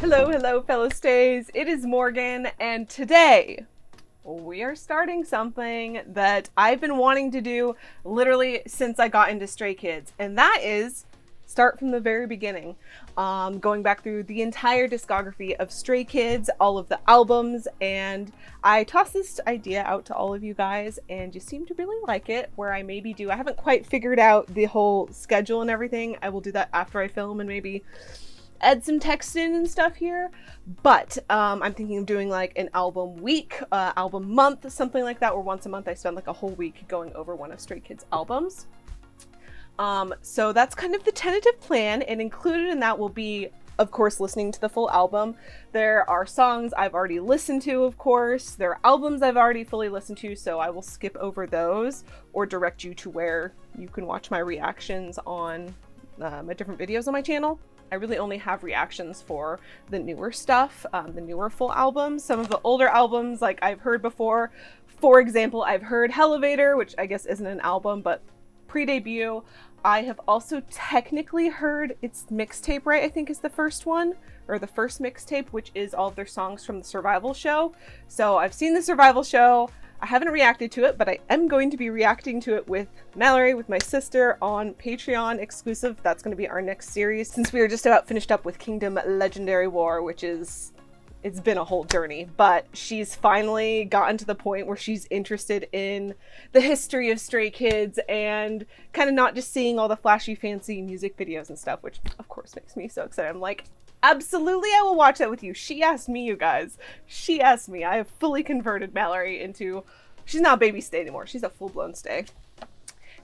Hello, hello, fellow stays. It is Morgan, and today we are starting something that I've been wanting to do literally since I got into Stray Kids, and that is start from the very beginning, going back through the entire discography of Stray Kids, all of the albums, and I tossed this idea out to all of you guys, and you seem to really like it, where I haven't quite figured out the whole schedule and everything. I will do that after I film and maybe add some text in and stuff here, but I'm thinking of doing like an album week, album month, something like that, where once a month I spend like a whole week going over one of Stray Kids' albums. So that's kind of the tentative plan, and included in that will be, of course, listening to the full album. There are songs I've already listened to, of course. There are albums I've already fully listened to, so I will skip over those or direct you to where you can watch my reactions on my different videos on my channel. I really only have reactions for the newer stuff, the newer full albums. Some of the older albums, like I've heard before. For example, I've heard Elevator, which I guess isn't an album, but pre-debut. I have also technically heard its mixtape, right? I think is the first one, or the first mixtape, which is all of their songs from the Survival Show. So I've seen the Survival Show. I haven't reacted to it, but I am going to be reacting to it with Mallory, with my sister, on Patreon exclusive. That's going to be our next series, since we are just about finished up with Kingdom Legendary War, which is, it's been a whole journey, but she's finally gotten to the point where she's interested in the history of Stray Kids and kind of not just seeing all the flashy, fancy music videos and stuff, which of course makes me so excited. I'm like, absolutely, I will watch that with you. She asked me, you guys. She asked me. I have fully converted Mallory into, she's not a baby stay anymore. She's a full-blown stay.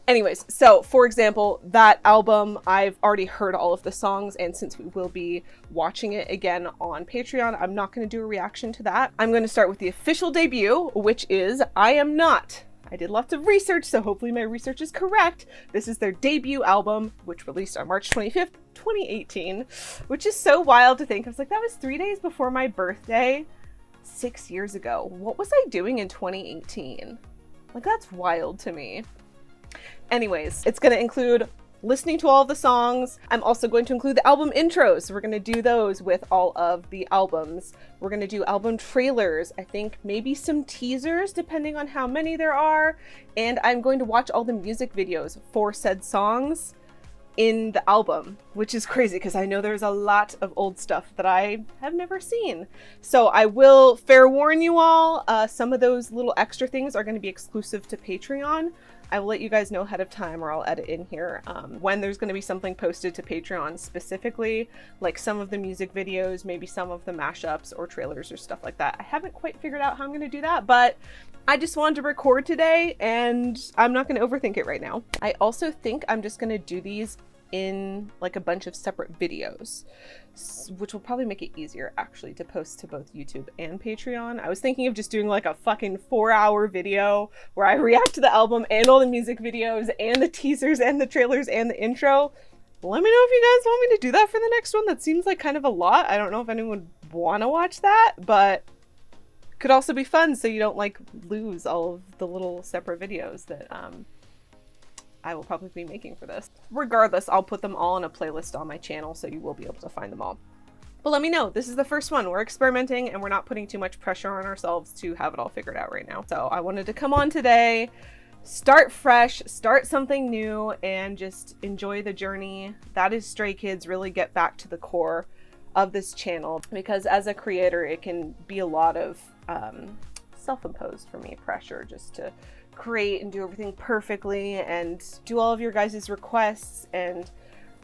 Anyways, so for example, that album, I've already heard all of the songs, and since we will be watching it again on Patreon, I'm not going to do a reaction to that. I'm going to start with the official debut, which is I Am Not. I did lots of research, so hopefully my research is correct. This is their debut album, which released on March 25th, 2018, which is so wild to think. I was like, that was 3 days before my birthday 6 years ago. What was I doing in 2018? Like, that's wild to me. Anyways, it's going to include listening to all of the songs. I'm also going to include the album intros. We're going to do those with all of the albums. We're going to do album trailers. I think maybe some teasers, depending on how many there are. And I'm going to watch all the music videos for said songs in the album, which is crazy because I know there's a lot of old stuff that I have never seen. So I will fair warn you all, some of those little extra things are going to be exclusive to Patreon. I will let you guys know ahead of time, or I'll edit in here when there's going to be something posted to Patreon specifically, like some of the music videos, maybe some of the mashups or trailers or stuff like that. I haven't quite figured out how I'm going to do that, but I just wanted to record today and I'm not going to overthink it right now. I also think I'm just going to do these in like a bunch of separate videos, which will probably make it easier actually to post to both YouTube and Patreon. I was thinking of just doing like a fucking 4-hour video where I react to the album and all the music videos and the teasers and the trailers and the intro. Let me know if you guys want me to do that for the next one. That seems like kind of a lot. I don't know if anyone would want to watch that, but could also be fun so you don't like lose all of the little separate videos that I will probably be making for this. Regardless, I'll put them all in a playlist on my channel, so you will be able to find them all. But let me know, this is the first one. We're experimenting and we're not putting too much pressure on ourselves to have it all figured out right now. So I wanted to come on today, start fresh, start something new, and just enjoy the journey. That is Stray Kids, really get back to the core of this channel, because as a creator, it can be a lot of self-imposed, for me, pressure just to create and do everything perfectly and do all of your guys' requests. And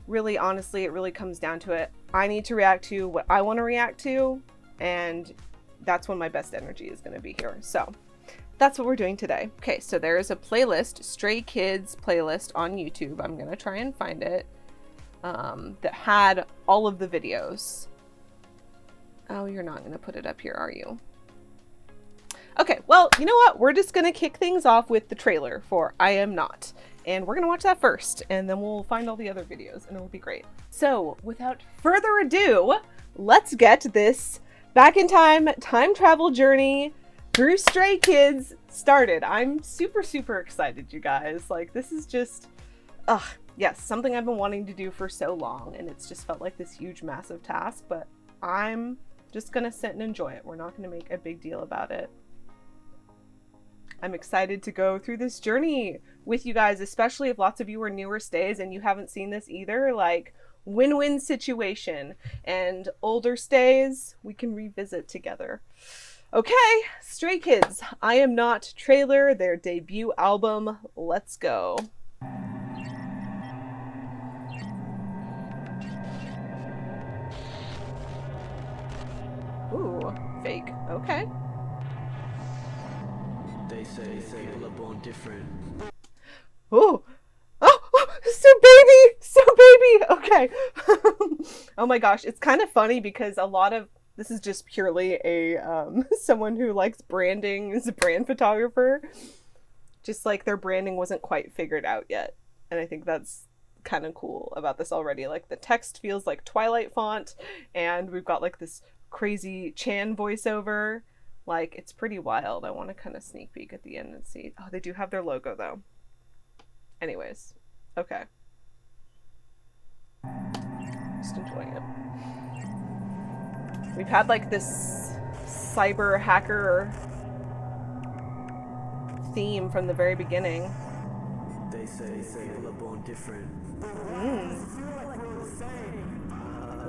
really, honestly, it really comes down to it. I need to react to what I want to react to, and that's when my best energy is going to be here. So that's what we're doing today. Okay, so there is a playlist, Stray Kids playlist on YouTube. I'm going to try and find it, that had all of the videos. Oh, you're not going to put it up here, are you? Okay, well, you know what? We're just going to kick things off with the trailer for I Am Not. And we're going to watch that first, and then we'll find all the other videos, and it'll be great. So, without further ado, let's get this back in time travel journey through Stray Kids started. I'm super, super excited, you guys. Like, this is just, yes, something I've been wanting to do for so long, and it's just felt like this huge, massive task, but I'm just gonna sit and enjoy it. We're not gonna make a big deal about it. I'm excited to go through this journey with you guys, especially if lots of you are newer stays and you haven't seen this either. Like, win-win situation. And older stays, we can revisit together. Okay, Stray Kids, I Am Not trailer, their debut album. Let's go. Ooh, fake. Okay. They say people are born different. Ooh. Oh, so baby. Okay. Oh my gosh, it's kind of funny because a lot of this is just purely a someone who likes branding, is a brand photographer. Just like their branding wasn't quite figured out yet, and I think that's kind of cool about this already. Like the text feels like Twilight font, and we've got like this crazy Chan voiceover. Like, it's pretty wild. I want to kind of sneak peek at the end and see. Oh, they do have their logo though. Anyways, okay. Just enjoying it. We've had like this cyber hacker theme from the very beginning. They say people are born different.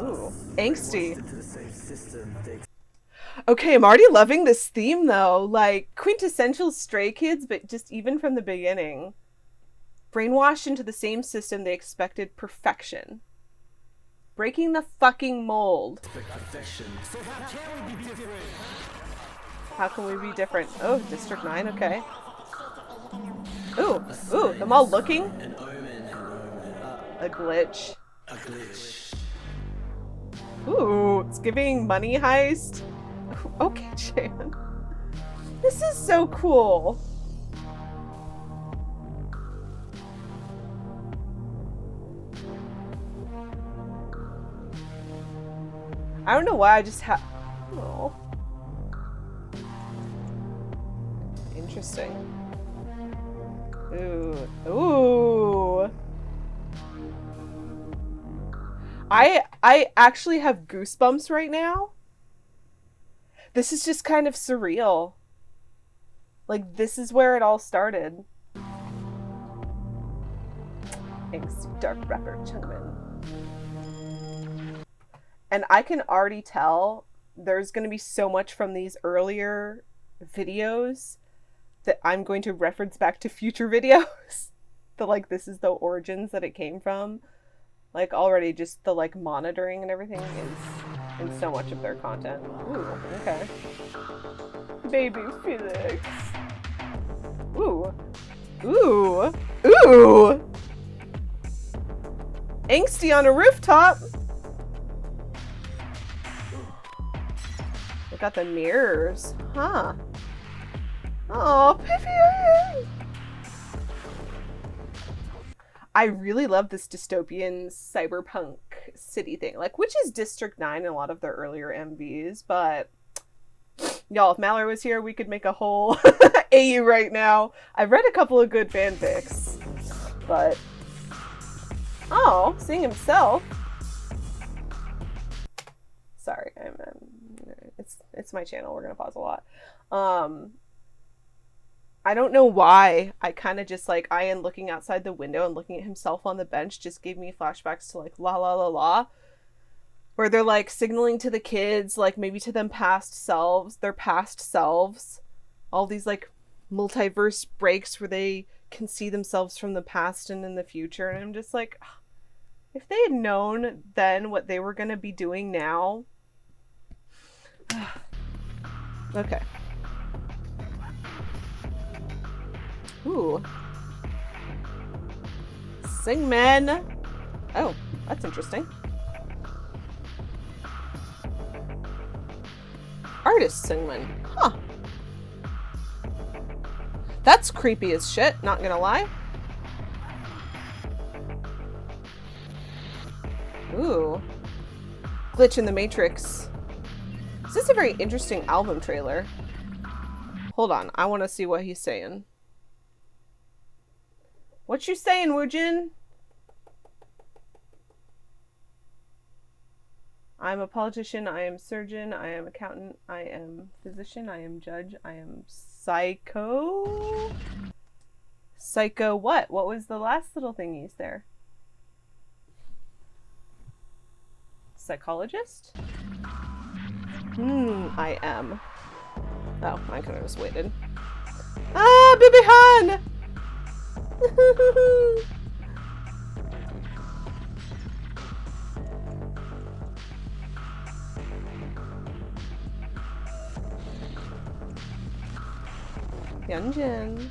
Ooh, angsty. Okay, I'm already loving this theme though. Like quintessential Stray Kids, but just even from the beginning. Brainwashed into the same system they expected perfection. Breaking the fucking mold. So how can we be different? How can we be different? Oh, District 9, okay. Ooh, them all looking? An omen. A glitch. A glitch. Ooh, it's giving money heist. Okay, Chan. This is so cool. I don't know why I just have... Oh. Interesting. Ooh. I actually have goosebumps right now. This is just kind of surreal. Like, this is where it all started. Angsty dark rapper Chungmin. And I can already tell there's going to be so much from these earlier videos that I'm going to reference back to future videos. Like, this is the origins that it came from. Like, already just the, like, monitoring and everything is in so much of their content. Ooh, okay. Baby physics. Ooh. Ooh. Ooh! Angsty on a rooftop! They got the mirrors. Huh. Oh, Pippi! I really love this dystopian cyberpunk city thing. Like, which is District 9 in a lot of their earlier MVs, but y'all, if Mallory was here, we could make a whole AU right now. I've read a couple of good fanfics, but... Oh, seeing himself. Sorry, it's my channel. We're gonna pause a lot. I don't know why. I kind of just like Ian looking outside the window and looking at himself on the bench just gave me flashbacks to like La La La La, where they're like signaling to the kids, like maybe to them their past selves, all these like multiverse breaks where they can see themselves from the past and in the future. And I'm just like, if they had known then what they were going to be doing now. Okay. Ooh. Singmen. Oh, that's interesting. Artist Singmen. Huh. That's creepy as shit, not gonna lie. Ooh. Glitch in the Matrix. This is a very interesting album trailer. Hold on, I want to see what he's saying. What you saying, Woojin? I'm a politician, I am surgeon, I am accountant, I am physician, I am judge, I am psycho. Psycho what? What was the last little thing used there? Psychologist? I am. Oh, I could have just waited. Ah, Bibi Han! Hyunjin.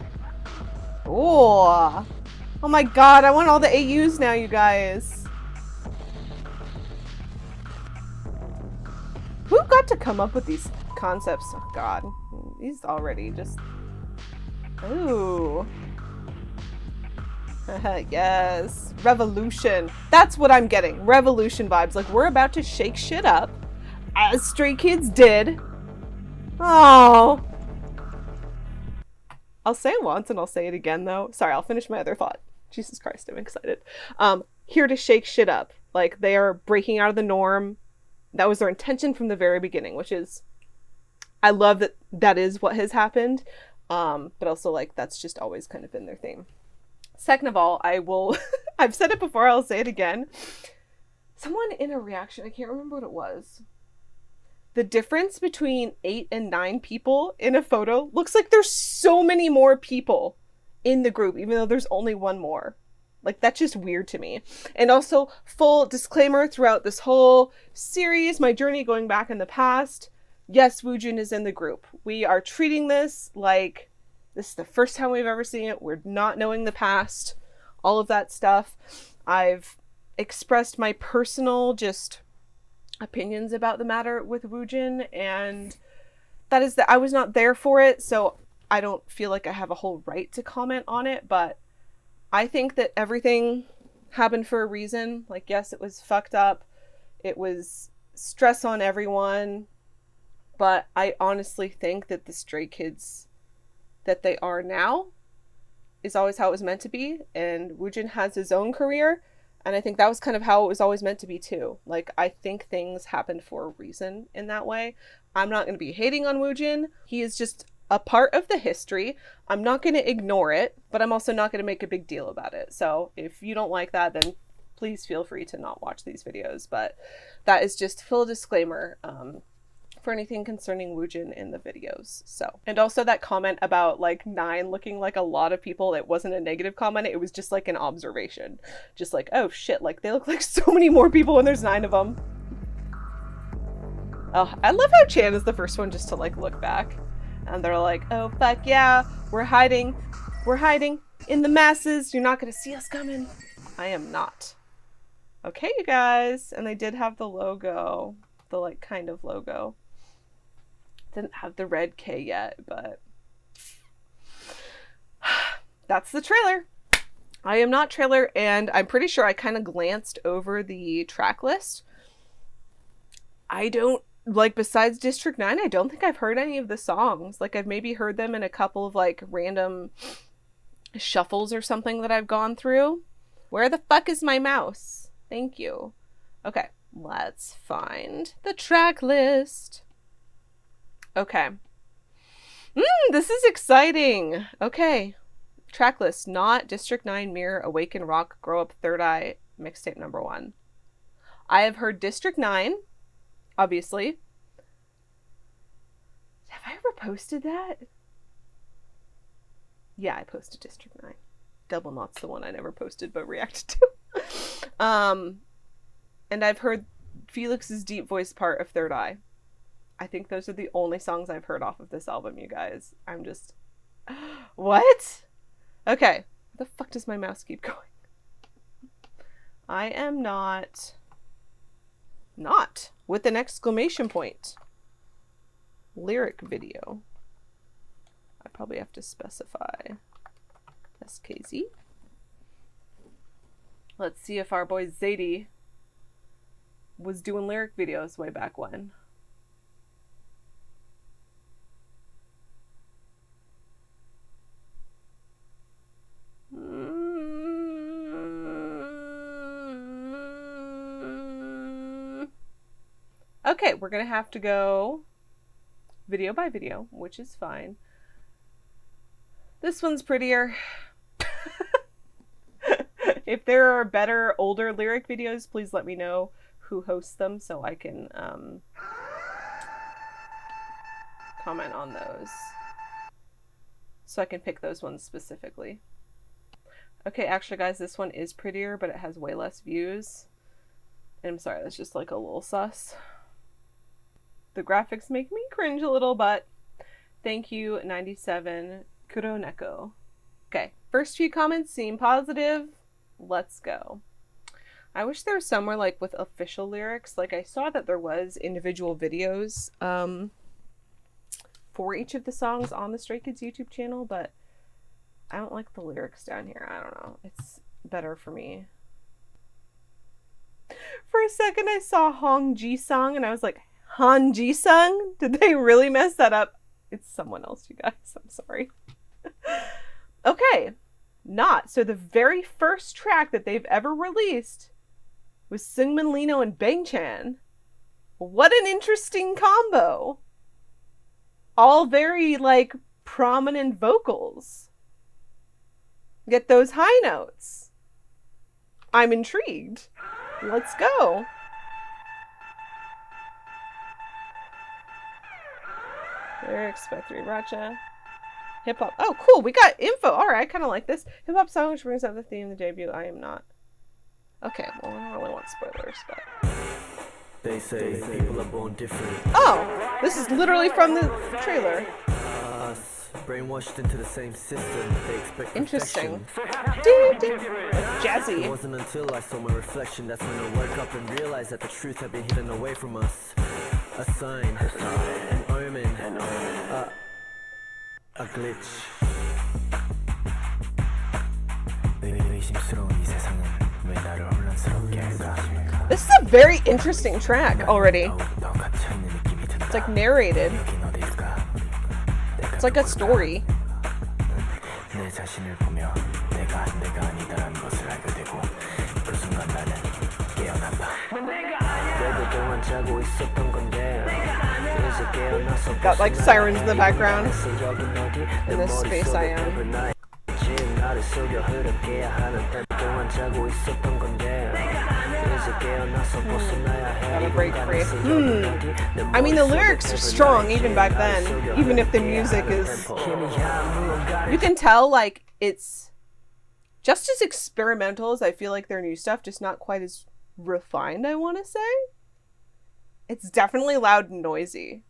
Oh! Oh my god, I want all the AUs now, you guys. Who got to come up with these concepts? Oh god. These already just... Ooh. Yes. Revolution. That's what I'm getting. Revolution vibes. Like, we're about to shake shit up, as Stray Kids did. Oh. I'll say it once and I'll say it again, though. Sorry, I'll finish my other thought. Jesus Christ, I'm excited. Here to shake shit up. Like, they are breaking out of the norm. That was their intention from the very beginning, which is... I love that that is what has happened. But also, like, that's just always kind of been their theme. Second of all, I will... I've said it before, I'll say it again. Someone in a reaction, I can't remember what it was. The difference between 8 and 9 people in a photo looks like there's so many more people in the group, even though there's only one more. Like, that's just weird to me. And also, full disclaimer throughout this whole series, my journey going back in the past, yes, Woojin is in the group. We are treating this like this is the first time we've ever seen it. We're not knowing the past, all of that stuff. I've expressed my personal just opinions about the matter with Woojin, and that is that I was not there for it, so I don't feel like I have a whole right to comment on it, but I think that everything happened for a reason. Like, yes, it was fucked up. It was stress on everyone, but I honestly think that the Stray Kids that they are now is always how it was meant to be, and Woojin has his own career, and I think that was kind of how it was always meant to be too. Like, I think things happened for a reason in that way. I'm not going to be hating on Woojin. He is just a part of the history. I'm not going to ignore it, but I'm also not going to make a big deal about it. So if you don't like that, then please feel free to not watch these videos. But that is just full disclaimer for anything concerning Woojin in the videos. So, and also that comment about like 9 looking like a lot of people, it wasn't a negative comment. It was just like an observation. Just like, oh shit, like they look like so many more people when there's 9 of them. Oh, I love how Chan is the first one just to like look back. And they're like, oh fuck yeah, we're hiding in the masses. You're not gonna see us coming. I am not. Okay, you guys. And they did have the logo, the like kind of logo. Didn't have the red K yet, but that's the trailer. I am not trailer, and I'm pretty sure I kind of glanced over the track list. I don't, like, besides District 9, I don't think I've heard any of the songs. Like, I've maybe heard them in a couple of, like, random shuffles or something that I've gone through. Where the fuck is my mouse? Thank you. Okay, let's find the track list. Okay. This is exciting. Okay. Track list. Not District 9, Mirror, Awaken, Rock, Grow Up, Third Eye, mixtape number 1. I have heard District 9, obviously. Have I ever posted that? Yeah, I posted District 9. Double Knot's the one I never posted but reacted to. And I've heard Felix's deep voice part of Third Eye. I think those are the only songs I've heard off of this album, you guys. I'm just... What? Okay. Where the fuck does my mouse keep going? I am not with an exclamation point. Lyric video. I probably have to specify SKZ. Let's see if our boy Zadie was doing lyric videos way back when. Okay, we're gonna have to go video by video, which is fine. This one's prettier. If there are better older lyric videos, please let me know who hosts them so I can comment on those. So I can pick those ones specifically. Okay, actually guys, this one is prettier, but it has way less views. And I'm sorry, that's just like a little sus. The graphics make me cringe a little, but thank you, 97 Kuroneko. Okay, first few comments seem positive. Let's go. I wish there was somewhere like with official lyrics. Like I saw that there was individual videos for each of the songs on the Stray Kids YouTube channel, but I don't like the lyrics down here. I don't know. It's better for me. For a second I saw Hong Ji-sung and I was like, Han Ji-sung? Did they really mess that up? It's someone else, you guys. I'm sorry. Okay. Not. So the very first track that they've ever released was Seungmin Lino and Bang Chan. What an interesting combo. All very, like, prominent vocals. Get those high notes. I'm intrigued. Let's go. Lyrics by 3 Racha. Hip hop. Oh, cool. We got info. All right. I kind of like this. Hip hop song which brings out the theme of the debut. I am not. Okay. Well, I don't really want spoilers, but. They say people are born different. Oh, this is literally from the trailer. Us, brainwashed into the same system. They expect Interesting. perfection. It Jazzy. wasn't until I saw my reflection that's when I woke up and realized that the truth had been hidden away from us. A sign, an omen, a glitch. This is a very interesting track already. It's like narrated. It's like a story. Got like sirens in the background. In this space I am. Gotta break free. I mean, the lyrics are strong even back then, even if the music is... You can tell, like, it's just as experimental as I feel like their new stuff, just not quite as refined, I want to say. It's definitely loud and noisy.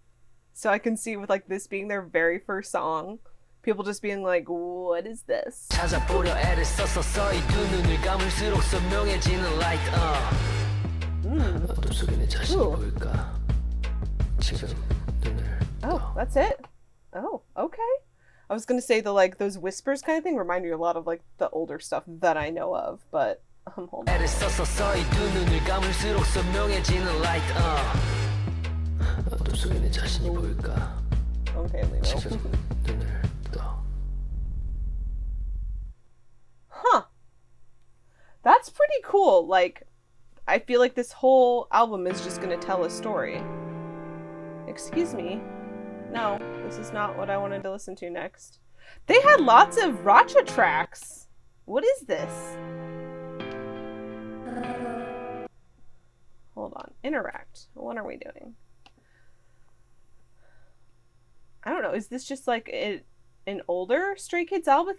So I can see with, like, this being their very first song, people just being like, what is this? Oh, that's it? Oh, okay. I was gonna say the, like, those whispers kind of thing remind me a lot of, like, the older stuff that I know of, but hold on. Okay, Lino. Huh. That's pretty cool. Like, I feel like this whole album is just gonna tell a story. Excuse me. No, this is not what I wanted to listen to next. They had lots of Racha tracks. What is this? Hold on. Interact. What are we doing? I don't know. Is this just like an older Stray Kids album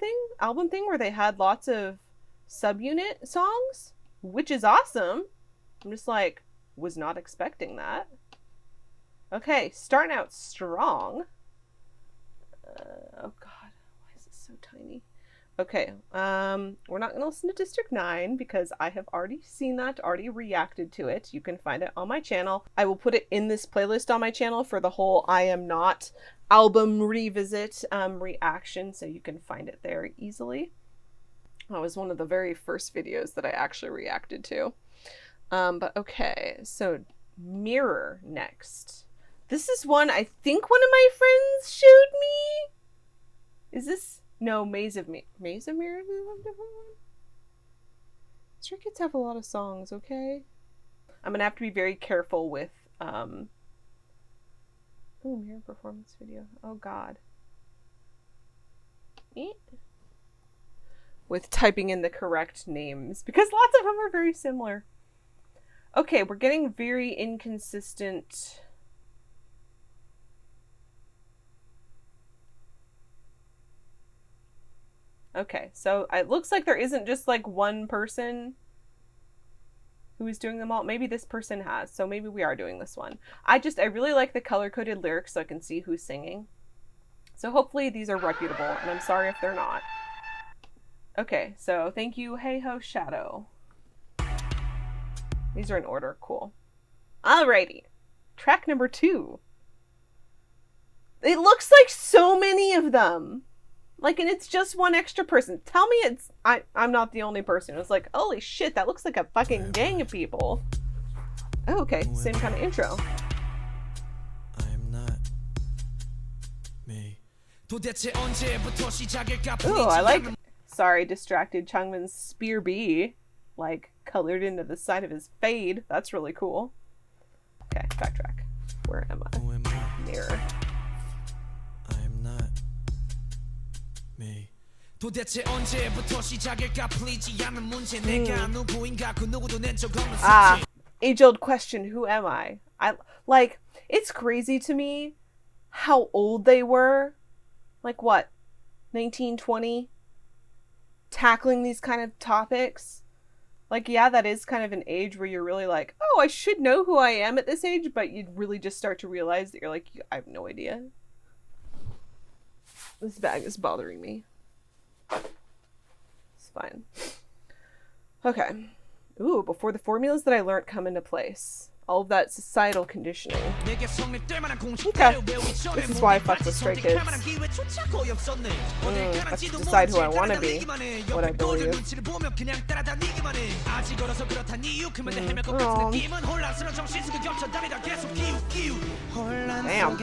thing where they had lots of subunit songs? Which is awesome. I'm just like, was not expecting that. Okay, starting out strong. Oh god, why is this so tiny? Okay, we're not gonna listen to District 9 because I have already seen that, already reacted to it. You can find it on my channel. I will put it in this playlist on my channel for the whole I Am Not album revisit reaction, so you can find it there easily. That was one of the very first videos that I actually reacted to. But okay, so Mirror next. This is one I think one of my friends showed me. Is this? No, Maze of Mirrors is a different one? Stray Kids have a lot of songs, okay? I'm gonna have to be very careful with Ooh, mirror performance video. Oh god. With typing in the correct names, because lots of them are very similar. Okay, we're getting very inconsistent. Okay, so it looks like there isn't just like one person who is doing them all. Maybe this person has, so maybe we are doing this one. I really like the color-coded lyrics so I can see who's singing. So hopefully these are reputable, and I'm sorry if they're not. Okay, so thank you, Hey Ho Shadow. These are in order, cool. Alrighty, track number 2. It looks like so many of them. Like, and it's just one extra person. Tell me I'm not the only person. It was like, holy shit, that looks like a fucking gang of people. Oh, okay, same kind of intro. I'm not me. Ooh, I like. Sorry, distracted Changmin's Spear B, like, colored into the side of his fade. That's really cool. Okay, backtrack. Where am I? Who am I? Mirror. I'm not me. Ah, age-old question, who am I? Like, it's crazy to me how old they were. Like, what? 19, 20? Tackling these kind of topics. Like, yeah, that is kind of an age where you're really like, oh, I should know who I am at this age, but you really just start to realize that you're like, I have no idea. This bag is bothering me. It's fine. Okay. Ooh, before the formulas that I learned come into place. All of that societal conditioning. Okay. This is why I fuck with Stray Kids. I have to decide who I want to be. What I believe. Damn.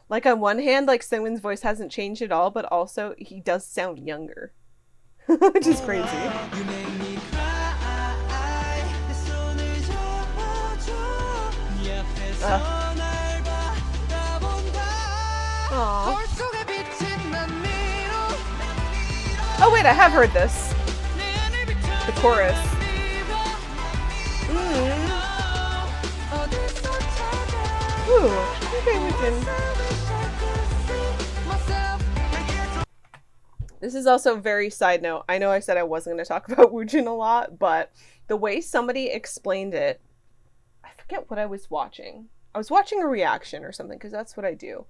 Like, on one hand, like, Seungwin's voice hasn't changed at all, but also he does sound younger. Which is crazy. Oh wait, I have heard this. The chorus. Ooh, okay, we can. This is also very side note. I know I said I wasn't going to talk about Woojin a lot, but the way somebody explained it, I forget what I was watching. I was watching a reaction or something, because that's what I do.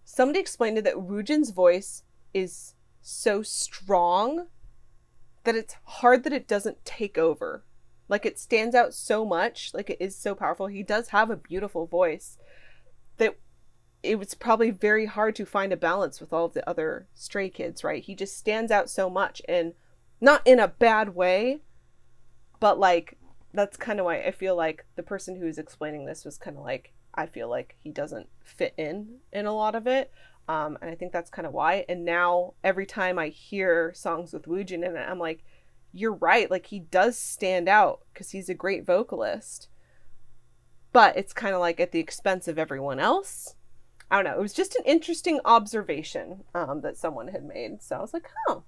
Somebody explained it that Woojin's voice is so strong that it's hard that it doesn't take over. Like, it stands out so much, like it is so powerful. He does have a beautiful voice that it was probably very hard to find a balance with all of the other Stray Kids, right? He just stands out so much, and not in a bad way, but like, that's kind of why I feel like the person who's explaining this was kind of like, I feel like he doesn't fit in a lot of it. And I think that's kind of why. And now every time I hear songs with Woojin in it, I'm like, you're right. Like, he does stand out because he's a great vocalist, but it's kind of like at the expense of everyone else. I don't know. It was just an interesting observation that someone had made. So I was like, oh.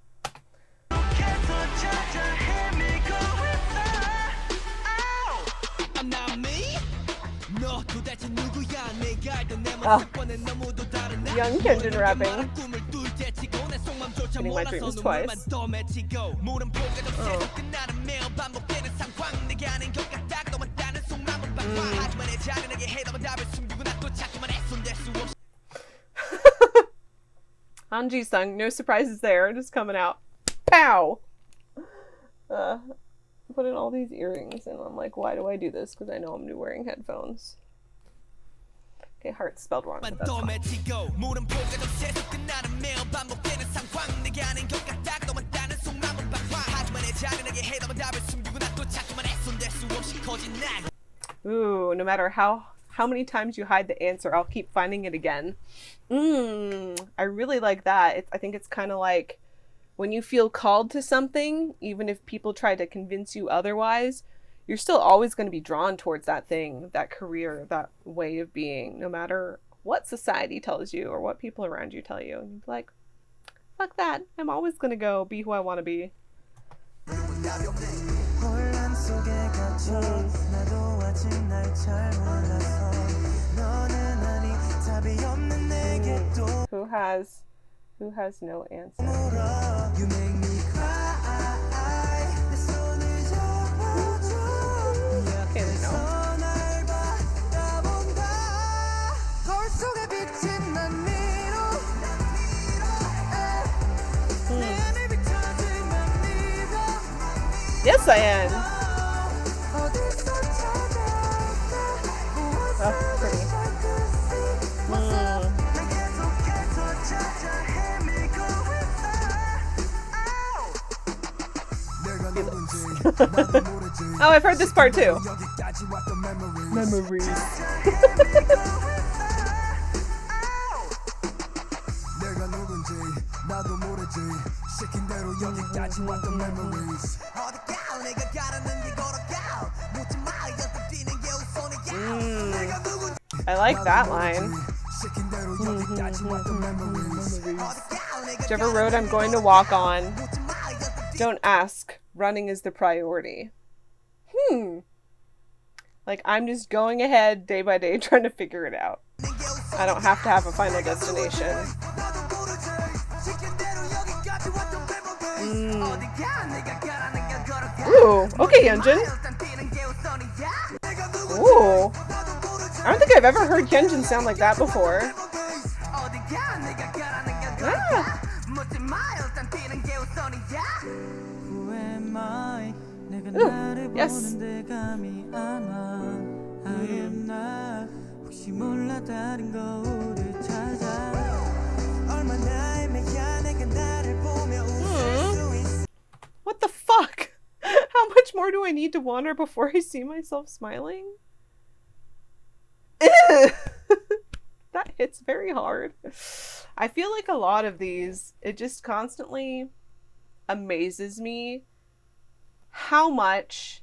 Young Kenjin rapping. Getting my dreams twice. Hanji-sung, no surprises there, just coming out. Pow! Put in all these earrings, and I'm like, why do I do this? Because I know I'm new wearing headphones. Okay, heart spelled wrong, but that's fine. Ooh, no matter how many times you hide the answer, I'll keep finding it again. I really like that. I think it's kind of like when you feel called to something, even if people try to convince you otherwise, you're still always going to be drawn towards that thing, that career, that way of being, no matter what society tells you or what people around you tell you. And you're like, fuck that. I'm always going to go be who I want to be. Who has no answer? You make me cry. Okay, no. Yes, I am. Oh, pretty. Oh, I've heard this part too. Memories. I like that line. Whichever road I'm going to walk on, don't ask. Running is the priority. Like, I'm just going ahead day by day trying to figure it out. I don't have to have a final destination. Ooh, okay, Hyunjin. Ooh. I don't think I've ever heard Hyunjin sound like that before. Ah. Ooh, yes. What the fuck? How much more do I need to wander before I see myself smiling? That hits very hard. I feel like a lot of these, it just constantly amazes me how much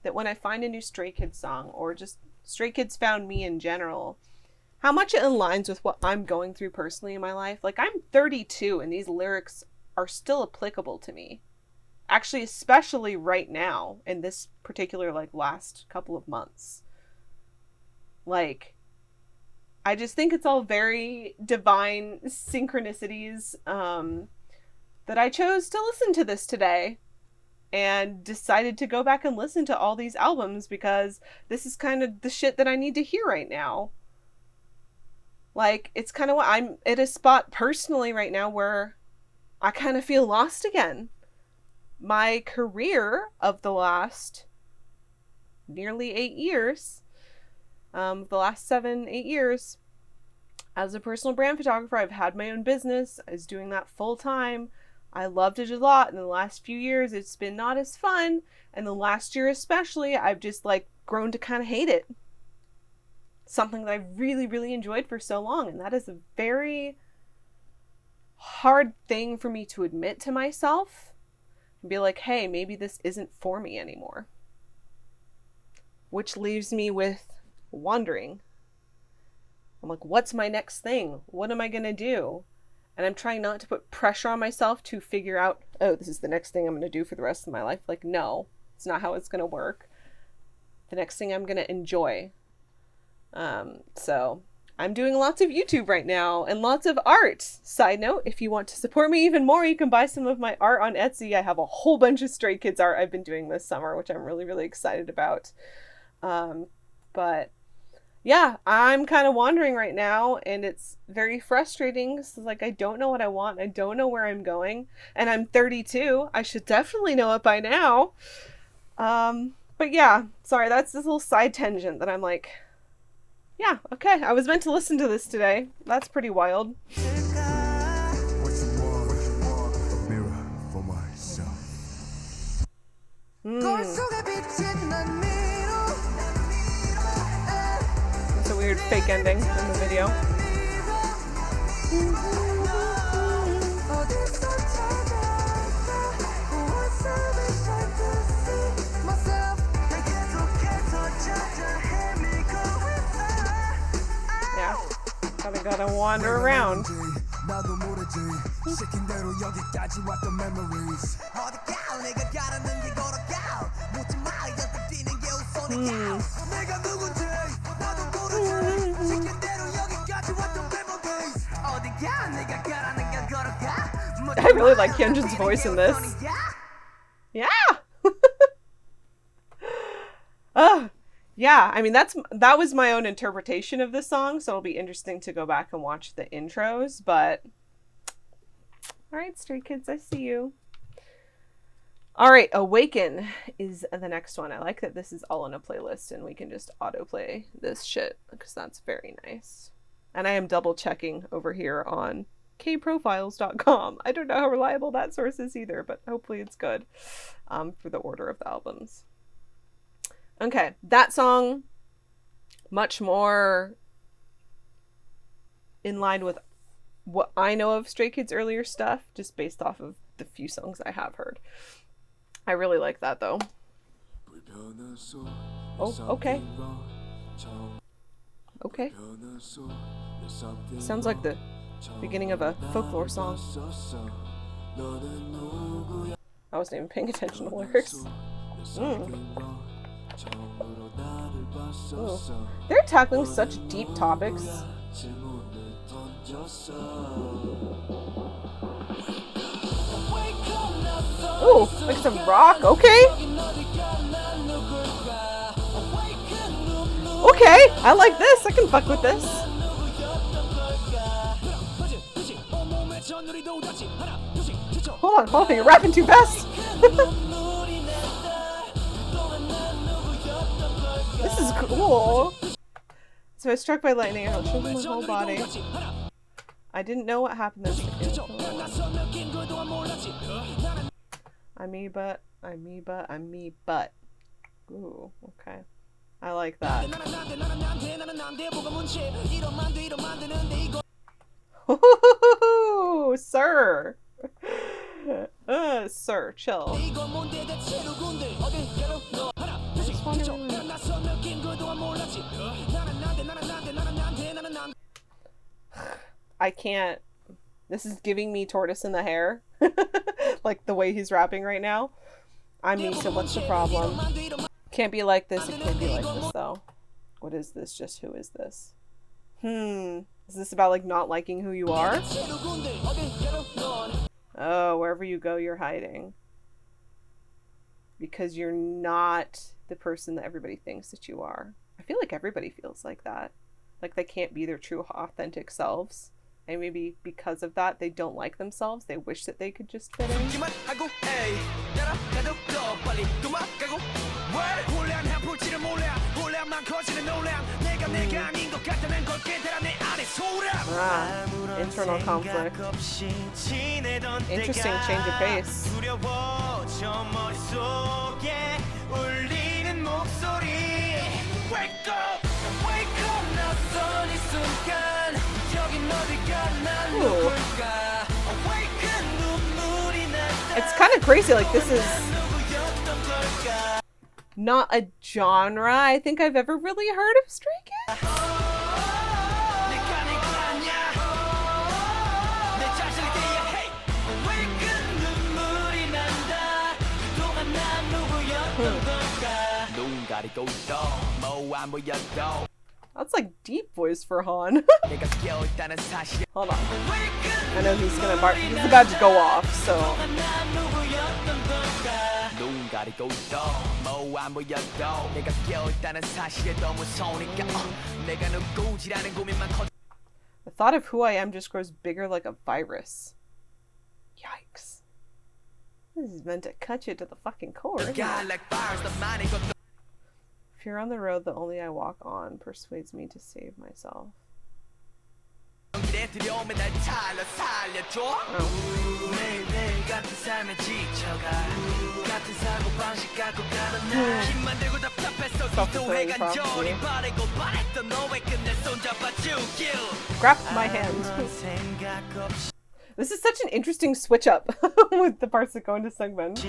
that when I find a new Stray Kids song, or just Stray Kids found me in general, how much it aligns with what I'm going through personally in my life. Like, I'm 32 and these lyrics are still applicable to me. Actually, especially right now in this particular, like, last couple of months. Like, I just think it's all very divine synchronicities that I chose to listen to this today. And decided to go back and listen to all these albums because this is kind of the shit that I need to hear right now. Like, it's kind of what I'm at a spot personally right now where I kind of feel lost again. My career of the last nearly 8 years, the last 7-8 years, as a personal brand photographer, I've had my own business. I was doing that full time. I loved it a lot. In the last few years, it's been not as fun. And the last year especially, I've just like grown to kind of hate it. Something that I really, really enjoyed for so long. And that is a very hard thing for me to admit to myself. And be like, hey, maybe this isn't for me anymore. Which leaves me with wondering. I'm like, what's my next thing? What am I going to do? And I'm trying not to put pressure on myself to figure out, oh, this is the next thing I'm going to do for the rest of my life. Like, no, it's not how it's going to work. The next thing I'm going to enjoy. So I'm doing lots of YouTube right now and lots of art. Side note, if you want to support me even more, you can buy some of my art on Etsy. I have a whole bunch of Stray Kids art I've been doing this summer, which I'm really, really excited about. But yeah, I'm kind of wandering right now, and it's very frustrating. So, like, I don't know what I want. I don't know where I'm going, and I'm 32. I should definitely know it by now. But yeah, sorry, that's this little side tangent that I'm like, yeah, okay, I was meant to listen to this today. That's pretty wild. It's a weird fake ending in the video. gotta wander around. I really like Hyunjin's voice in this. Yeah. Yeah, I mean that was my own interpretation of this song, so it'll be interesting to go back and watch the intros, but all right, Stray Kids, I see you. All right, Awaken is the next one. I like that this is all in a playlist and we can just autoplay this shit because that's very nice. And I am double checking over here on kprofiles.com. I don't know how reliable that source is either, but hopefully it's good for the order of the albums. Okay, that song, much more in line with what I know of Stray Kids' earlier stuff, just based off of the few songs I have heard. I really like that though. Oh, okay. Okay. Sounds like the beginning of a folklore song. I wasn't even paying attention to the lyrics. Ooh. They're tackling such deep topics. Ooh, like some rock, okay. Okay, I like this. I can fuck with this. Hold on, you're rapping too fast. This is cool. So I was struck by lightning and it chilled my whole body. I didn't know what happened this second. Amoeba. Ooh, okay. I like that. Ooh, sir. Sir, chill. I can't. This is giving me tortoise in the hair. Like the way he's rapping right now. I mean, so what's the problem? Can't be like this. It can't be like this though. What is this? Just who is this? Is this about like not liking who you are? Oh, wherever you go, you're hiding. Because you're not the person that everybody thinks that you are. I feel like everybody feels like that. Like they can't be their true, authentic selves. And maybe because of that, they don't like themselves. They wish that they could just fit in. Internal conflict. Interesting change of pace. Ooh. It's kind of crazy, like this is not a genre I think I've ever really heard of Stray Kids. That's like deep voice for Han. Hold on. I know he's gonna bark. He's about to go off, so. The thought of who I am just grows bigger like a virus. Yikes. This is meant to cut you to the fucking core. If you're on the road that only I walk on persuades me to save myself. Oh. Grab my hand. This is such an interesting switch up with the parts that go into segment.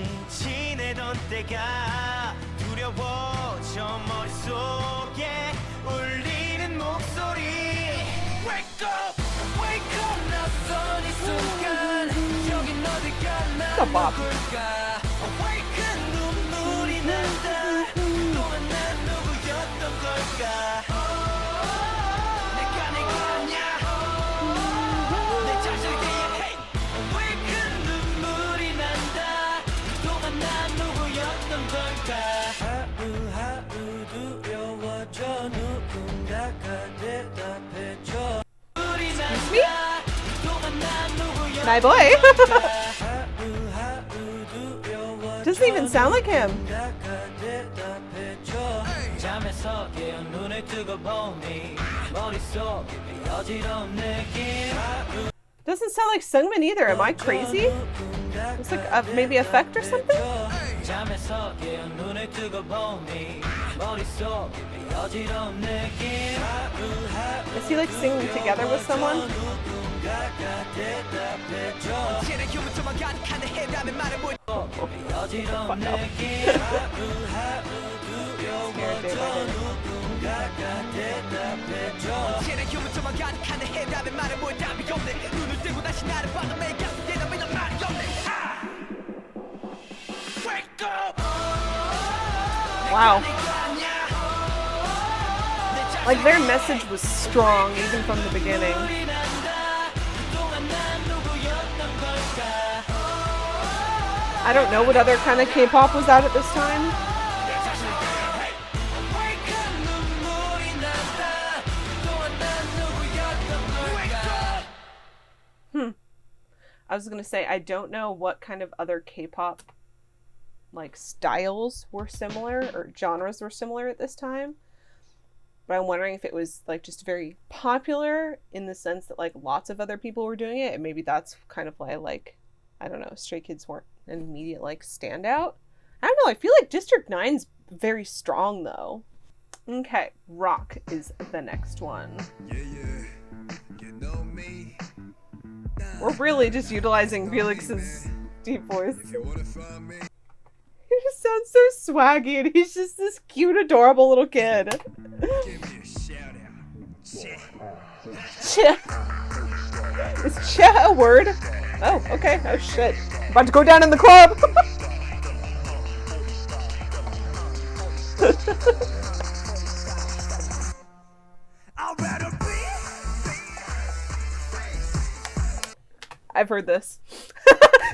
Wake up! bop. Excuse me? My boy. Doesn't even sound like him. Doesn't sound like Sungmin either. Am I crazy? It's like maybe effect or something? Is he like singing together with someone? Wow. Like their message was strong even from the beginning. I don't know what other kind of K-pop was out at this time. I was gonna say, I don't know what kind of other K-pop like styles were similar or genres were similar at this time. But I'm wondering if it was like just very popular in the sense that like lots of other people were doing it, and maybe that's kind of why like, I don't know, Stray Kids weren't an immediate like standout. I don't know, I feel like District 9's very strong though. Okay, Rock is the next one. You know me. We're really just utilizing Felix's deep voice. If you wanna find me. He just sounds so swaggy, and he's just this cute, adorable little kid. Give me a shout out. Ch. Is ch a word? Oh, okay. Oh shit. About to go down in the club. I've heard this.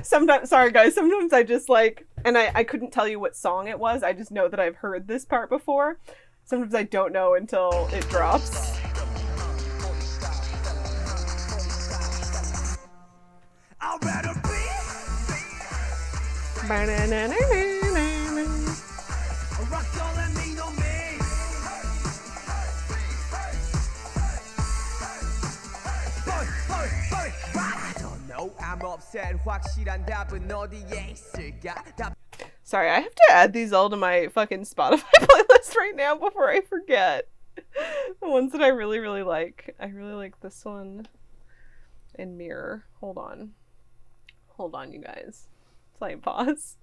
Sometimes, sorry guys, sometimes I just like, and I couldn't tell you what song it was, I just know that I've heard this part before. Sometimes I don't know until it drops. Sorry, I have to add these all to my fucking Spotify playlist right now before I forget. The ones that I really, really like. I really like this one and Mirror. Hold on. Hold on, you guys. Play pause.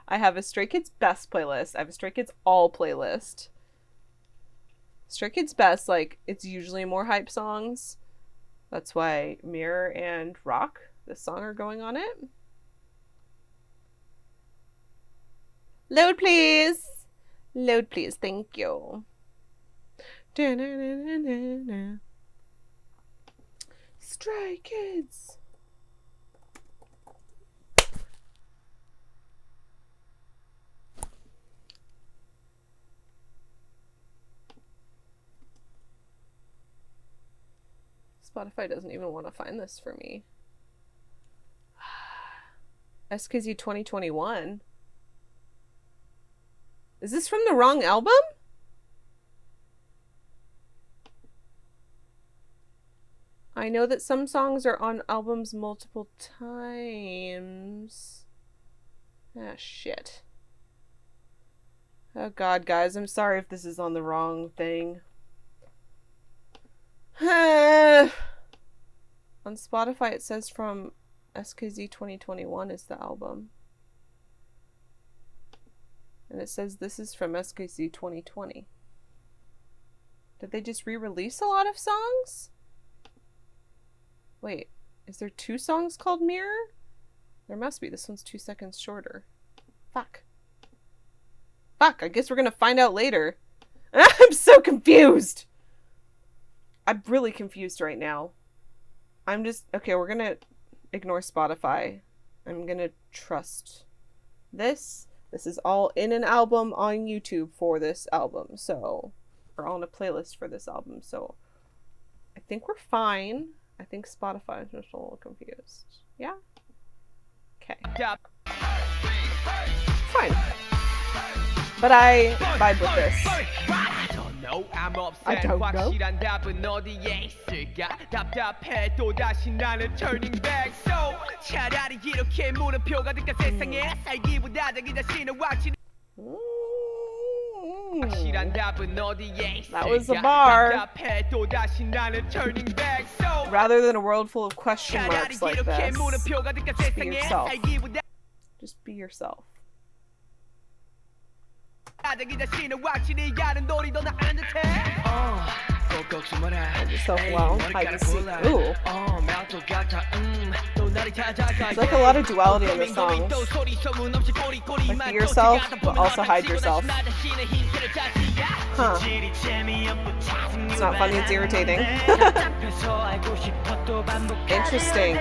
I have a Stray Kids Best playlist. I have a Stray Kids All playlist. Stray Kids Best, like, it's usually more hype songs. That's why Mirror and Rock, this song, are going on it. Load, please. Load, please. Thank you. Da-na-na-na-na-na. Stray Kids. Spotify doesn't even want to find this for me. SKZ 2021. Is this from the wrong album? I know that some songs are on albums multiple times. Ah, shit. Oh god, guys, I'm sorry if this is on the wrong thing. On Spotify it says from SKZ 2021 is the album. And it says this is from SKZ 2020. Did they just re-release a lot of songs? Wait, is there 2 songs called Mirror? There must be. This one's 2 seconds shorter. Fuck. Fuck, I guess we're gonna find out later. I'm so confused! I'm really confused right now. I'm just... Okay, we're gonna ignore Spotify. I'm gonna trust this. This is all in an album on YouTube for this album, so... Or on a playlist for this album, so... I think we're fine. I think Spotify is just a little confused. Yeah? Okay. Fine. But I vibe with this. I don't know. That was a bar. Rather than a world full of question marks like this, just be yourself. Just be yourself. Find yourself well, hide and seek. Ooh. There's like a lot of duality in the songs. Like be yourself, but also hide yourself. Huh. It's not funny, it's irritating. Interesting.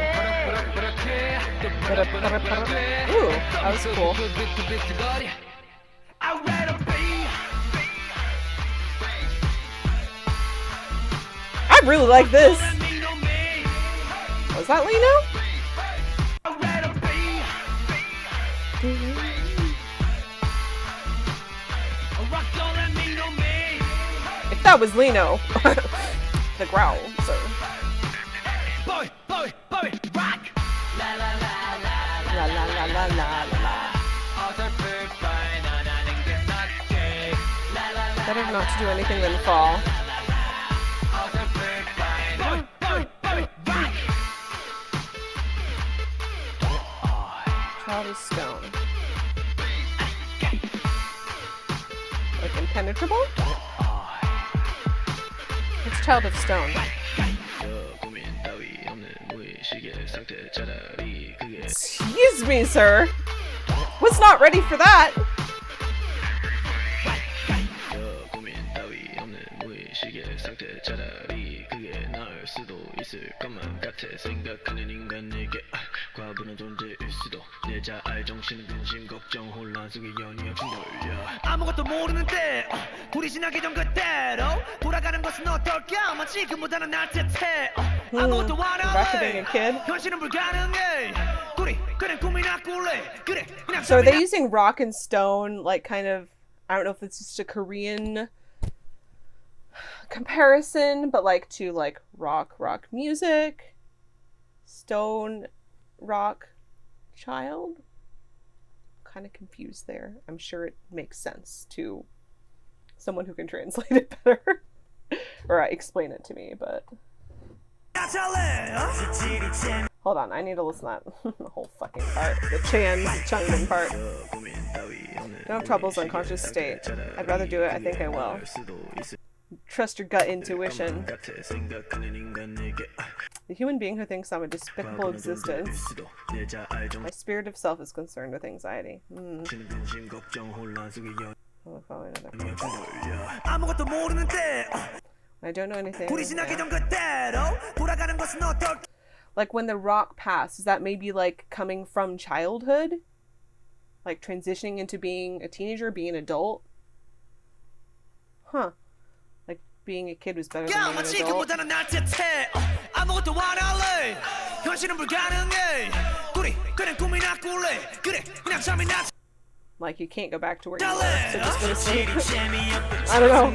Ooh, that was cool. I really like this. Was that Lino? If that was Lino, the growl, sir. La la la la la la. Better not to do anything than fall. Child of stone. Like impenetrable? It's child of stone. Excuse me, sir. Was not ready for that. Back to being a kid. So are they using rock and stone, like kind of, I don't know if it's just a Korean comparison, but like to like rock music, stone, rock, child? Kind of confused there. I'm sure it makes sense to someone who can translate it better or explain it to me, but hold on, I need to listen to that the whole fucking part, the Changmin part. Don't have trouble's unconscious state. I'd rather do it. I think I will. Trust your gut intuition. The human being who thinks I'm a despicable existence. My spirit of self is concerned with anxiety. I don't know anything. Like when the rock passed, is that maybe like coming from childhood? Like transitioning into being a teenager, being an adult? Huh. Like being a kid was better than being an adult. Like you can't go back to where you were, so just go to sleep. I don't know.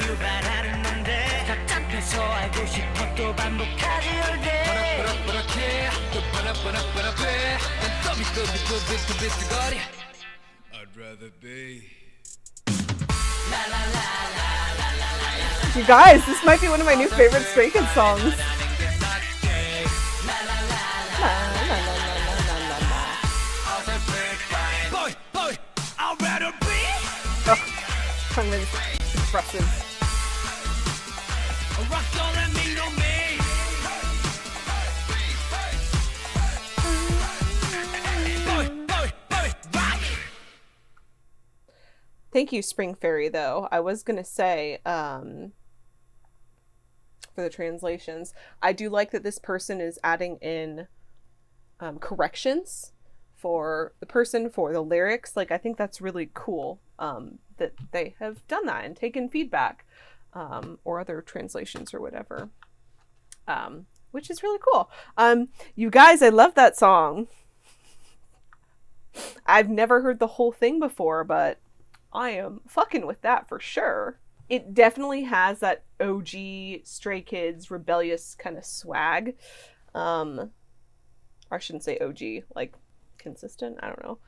I'd rather be. You guys, this might be one of my new favorite Stray Kids songs. Oh, kind of expressive. Thank you, Spring Fairy, though. I was gonna say, for the translations, I do like that this person is adding in corrections for the person, for the lyrics. Like, I think that's really cool that they have done that and taken feedback, or other translations or whatever, which is really cool. You guys, I love that song. I've never heard the whole thing before, but I am fucking with that for sure. It definitely has that OG Stray Kids rebellious kind of swag. I shouldn't say OG, like consistent, I don't know.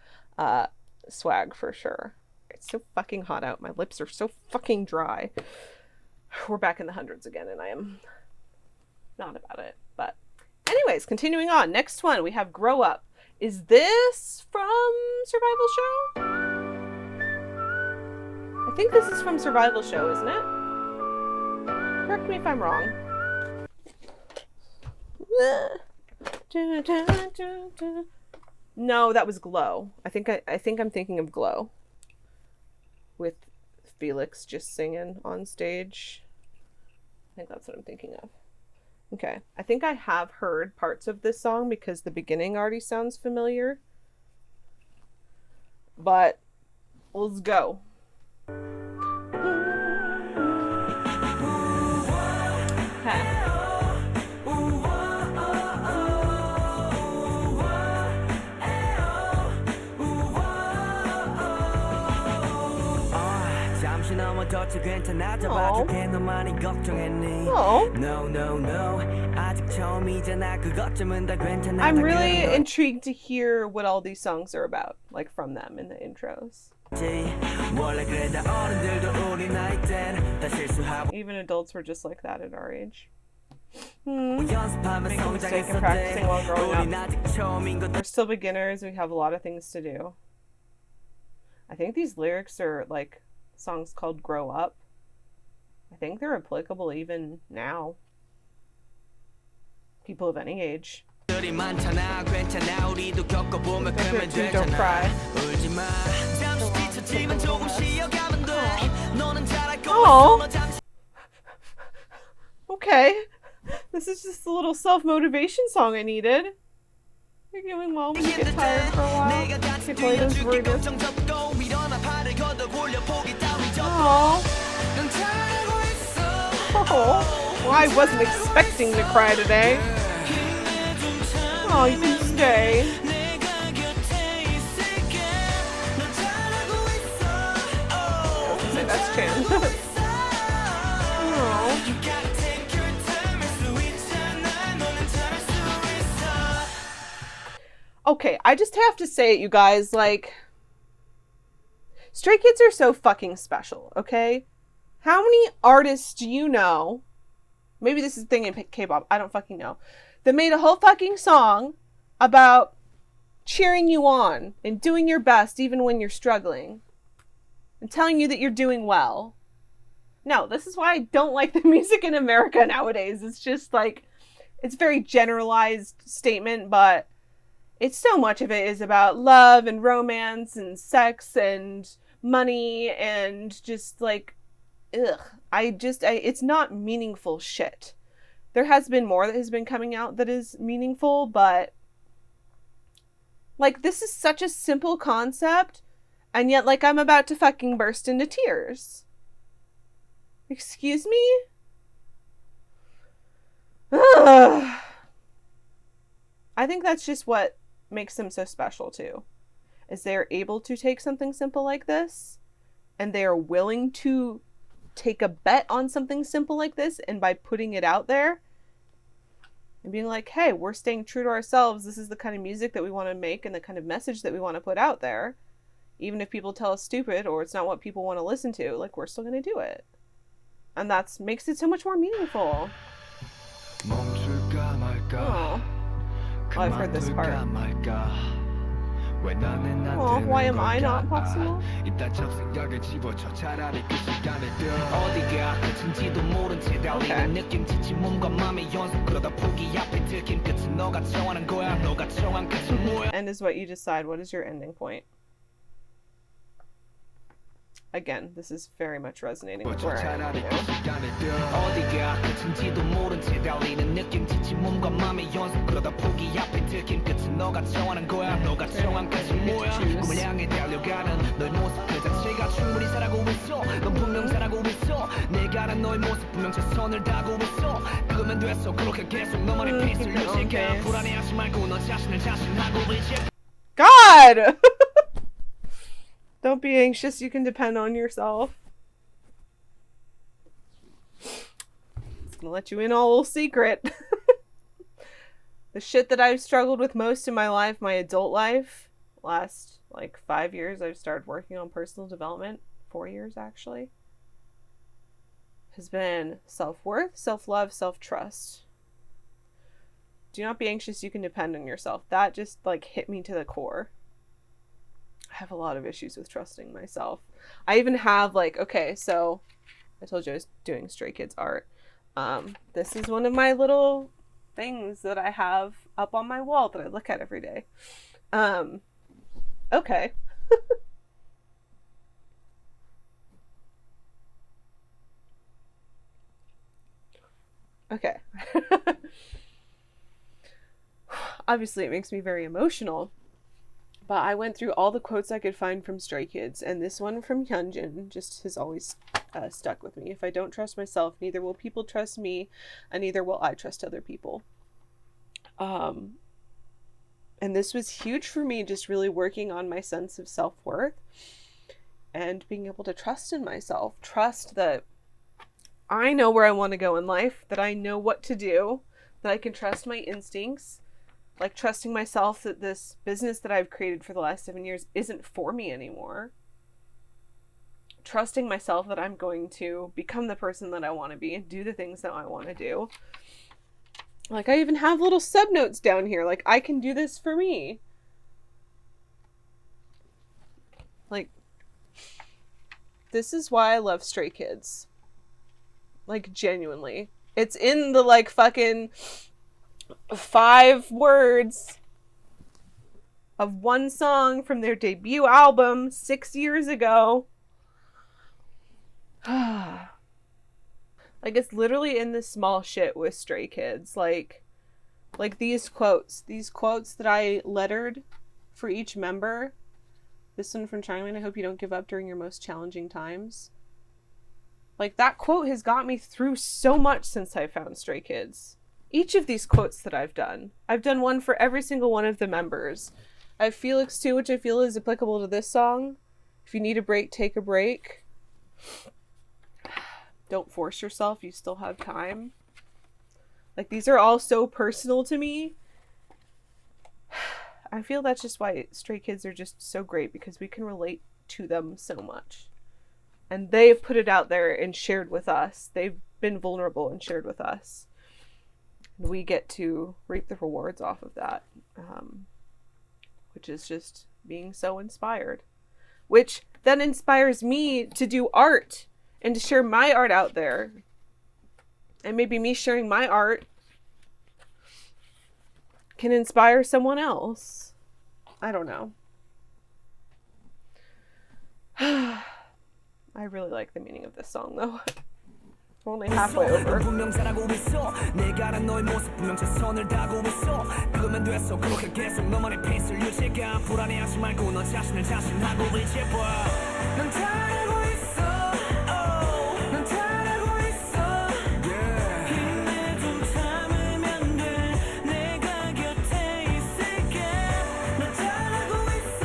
Swag for sure. It's so fucking hot out. My lips are so fucking dry. We're back in the hundreds again, and I am not about it. But anyways, continuing on. Next one, we have Grow Up. Is this from Survival Show? I think this is from Survival Show, isn't it? Correct me if I'm wrong. No, that was Glow. I think I'm thinking of Glow. With Felix just singing on stage. I think that's what I'm thinking of. Okay. I think I have heard parts of this song because the beginning already sounds familiar. But let's go. Okay. I'm really intrigued to hear what all these songs are about, like from them in the intros. Even adults were just like that at our age. Making a mistake in practicing while growing up. We're still beginners. We have a lot of things to do. I think these lyrics are like songs called Grow Up. I think they're applicable even now. People of any age. Don't cry. Oh. Okay. This is just a little self-motivation song I needed. You're doing well when you get tired for a while. You play those words. Oh, well, I wasn't expecting to cry today. Oh, you can stay. I was gonna say that's Chan. Oh. Okay, I just have to say it, you guys, like, Stray Kids are so fucking special, okay? How many artists do you know, maybe this is a thing in K-pop, I don't fucking know, that made a whole fucking song about cheering you on and doing your best even when you're struggling and telling you that you're doing well? No, this is why I don't like the music in America nowadays. It's just like, it's a very generalized statement, but it's so much of it is about love and romance and sex and money and just like, ugh. It's not meaningful shit. There has been more that has been coming out that is meaningful, but like, this is such a simple concept, and yet like I'm about to fucking burst into tears. Excuse me? Ugh. I think that's just what makes them so special too, is they're able to take something simple like this and they are willing to take a bet on something simple like this, and by putting it out there and being like, hey, we're staying true to ourselves, this is the kind of music that we want to make and the kind of message that we want to put out there, even if people tell us stupid or it's not what people want to listen to, like, we're still going to do it, and that makes it so much more meaningful. Oh. Oh, I've heard this part. Oh, why am I not possible? Okay. End is what you decide. What is your ending point? again, this is very much resonating with where I am right now. 어디가 끝인지도 모른 채 달리는 느낌 지친 몸과 마음의 연속 그러다 포기 앞에 들킨 끝은 너가 정하는 거야 너가 정한 끝은 뭐야 꿈을 향해 달려가는 너의 모습 그 자체가 충분히 잘하고 있어 넌 분명 잘하고 있어 내가 아는 너의 모습 분명 최선을 다하고 있어 그거면 됐어 그렇게 계속 너만의 페이스를 유지해 불안해하지 말고 너 자신을 자신하고 이제 God! Don't be anxious, you can depend on yourself. It's gonna let you in on a little secret. The shit that I've struggled with most in my life, my adult life, last like 5 years I've started working on personal development, 4 years actually, has been self-worth, self-love, self-trust. Do not be anxious, you can depend on yourself. That just like hit me to the core. I have a lot of issues with trusting myself. I even have like, okay, so I told you I was doing Stray Kids art. This is one of my little things that I have up on my wall that I look at every day. Okay. Okay. Obviously, it makes me very emotional. But I went through all the quotes I could find from Stray Kids, and this one from Hyunjin just has always stuck with me. If I don't trust myself, neither will people trust me, and neither will I trust other people. And this was huge for me, just really working on my sense of self-worth and being able to trust in myself. Trust that I know where I want to go in life, that I know what to do, that I can trust my instincts. Like trusting myself that this business that I've created for the last 7 years isn't for me anymore. Trusting myself that I'm going to become the person that I want to be and do the things that I want to do. Like I even have little subnotes down here. Like I can do this for me. Like this is why I love Stray Kids. Like genuinely. It's in the like fucking 5 words of one song from their debut album 6 years ago. Like it's literally in this small shit with Stray Kids. Like these quotes that I lettered for each member. This one from Changmin, I hope you don't give up during your most challenging times. Like that quote has got me through so much since I found Stray Kids. Each of these quotes that I've done one for every single one of the members. I have Felix too, which I feel is applicable to this song. If you need a break, take a break. Don't force yourself, you still have time. Like these are all so personal to me. I feel that's just why Stray Kids are just so great, because we can relate to them so much. And they've put it out there and shared with us. They've been vulnerable and shared with us. We get to reap the rewards off of that, which is just being so inspired, which then inspires me to do art and to share my art out there. And maybe me sharing my art can inspire someone else. I don't know. I really like the meaning of this song though. We're only halfway over. 분명 잘하고 있어 내가 아는 너의 모습 분명 최선을 다하고 있어 그거면 됐어 그렇게 계속 너만의 페이스를 유지해 불안해하지 말고 너 자신을 자신하고 이제 봐넌 잘하고 있어 넌 잘하고 있어 힘내 좀 참으면 돼 내가 곁에 있을게 너 잘하고 있어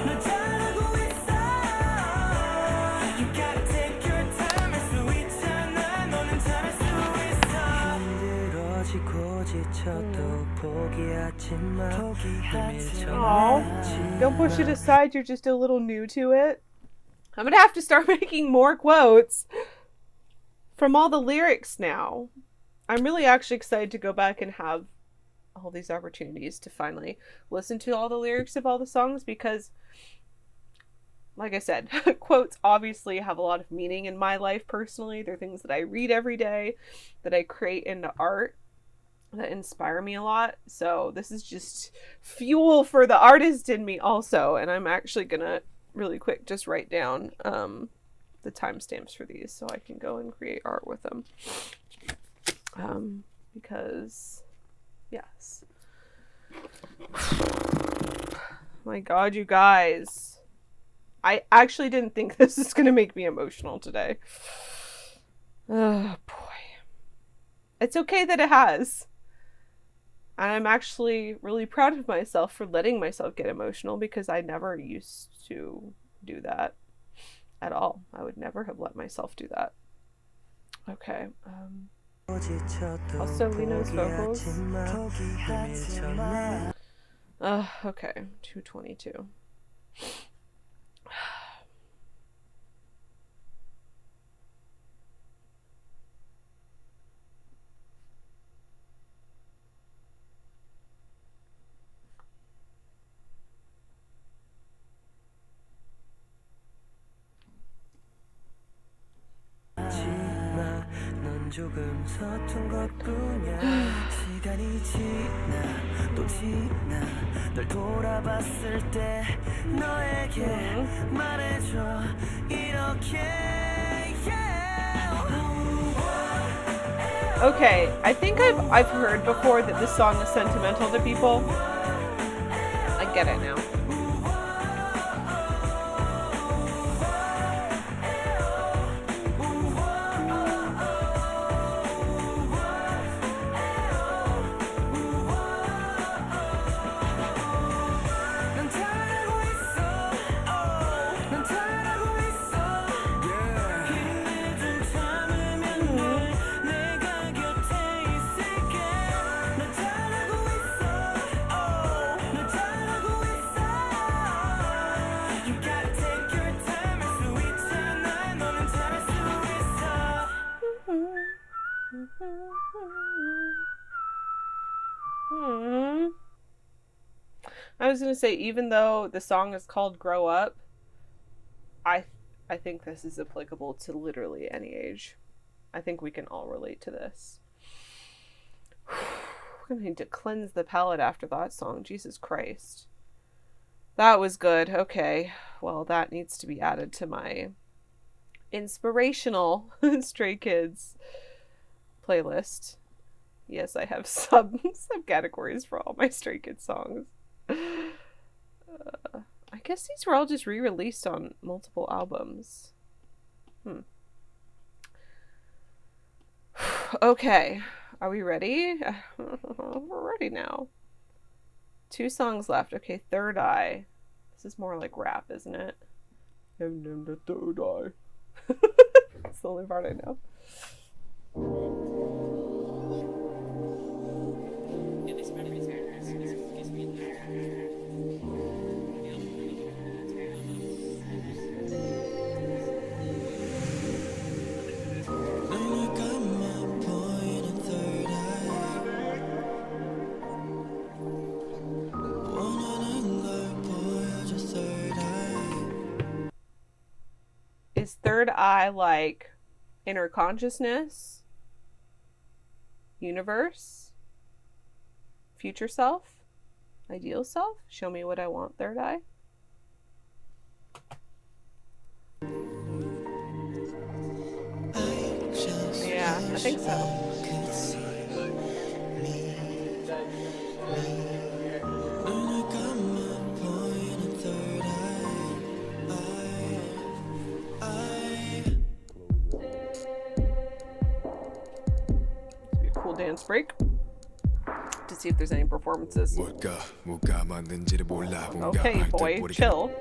너 잘하고 있어 You gotta take your time 할 수 있잖아 너는 잘할 수 있어 힘들어지고 지쳐도 포기하지 마 Aw, don't push it aside, you're just a little new to it. I'm gonna have to start making more quotes from all the lyrics now. I'm really actually excited to go back and have all these opportunities to finally listen to all the lyrics of all the songs, because like I said, quotes obviously have a lot of meaning in my life personally. They're things that I read every day, that I create into art, that inspire me a lot. So this is just fuel for the artist in me also, and I'm actually gonna really quick just write down the timestamps for these so I can go and create art with them. Because, yes. My God, you guys. I actually didn't think this is going to make me emotional today. Oh, boy. It's okay that it has. And I'm actually really proud of myself for letting myself get emotional because I never used to do that at all. I would never have let myself do that. Okay. Also, Lino's vocals. Okay. 222. 조금 서툰 것뿐이야 시간이 지나 또 지나 널 돌아봤을 때 너에게 말해줘 이렇게 Okay, I think I've heard before that this song is sentimental to people. I get it now. I was gonna say, even though the song is called Grow Up, I think this is applicable to literally any age. I think we can all relate to this. We're gonna need to cleanse the palate after that song. Jesus Christ. That was good. Okay. Well, that needs to be added to my inspirational Stray Kids playlist. Yes, I have subcategories for all my Stray Kids songs. I guess these were all just re-released on multiple albums. Okay, are we ready? We're ready now. 2 songs left. Okay, Third Eye. This is more like rap, isn't it? And then the third eye. That's the only part I know. Is third eye like inner consciousness, universe, future self, ideal self? Show me what I want, third eye. Yeah, I think so. Dance break to see if there's any performances. Okay, boy, chill.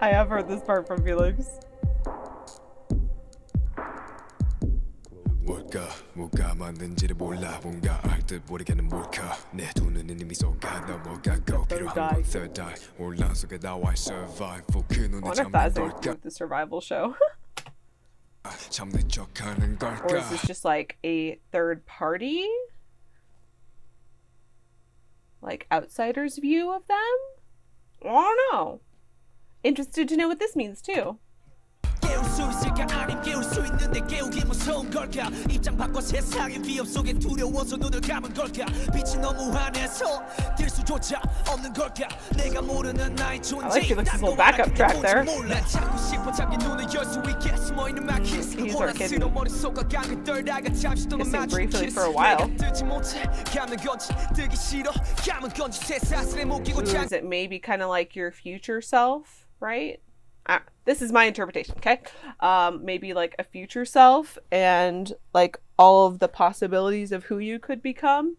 I have heard this part from Felix. I wonder if that has anything to do with the survival show. Or is this just like a third party? Like outsider's view of them? I don't know. Interested to know what this means too. 수 있을까 아님 깨울 수 있는데 깨우기 무서운 걸까 입장 바꿔 세상의 위협 속에 두려워서 눈을 감은 걸까 빛이 너무 환해서 뛸 수조차 없는 걸까 내가 모르는 나의 존재 I like she looks his little backup track there. 몰라 찾고 싶어 자기 눈을 열 수 있게 숨어있는 마키스 He's our kid. 혼란스러운 머릿속과 감을 떨다가 잠시 동안 Kissing 마주친 briefly 키스 for a while. 내가 뜨지 못해 감는 건지 뜨기 싫어 감은 건지 새사슬에 묶이고 Ooh, is it maybe kind of like your future self, right? This is my interpretation, okay? Maybe like a future self and like all of the possibilities of who you could become.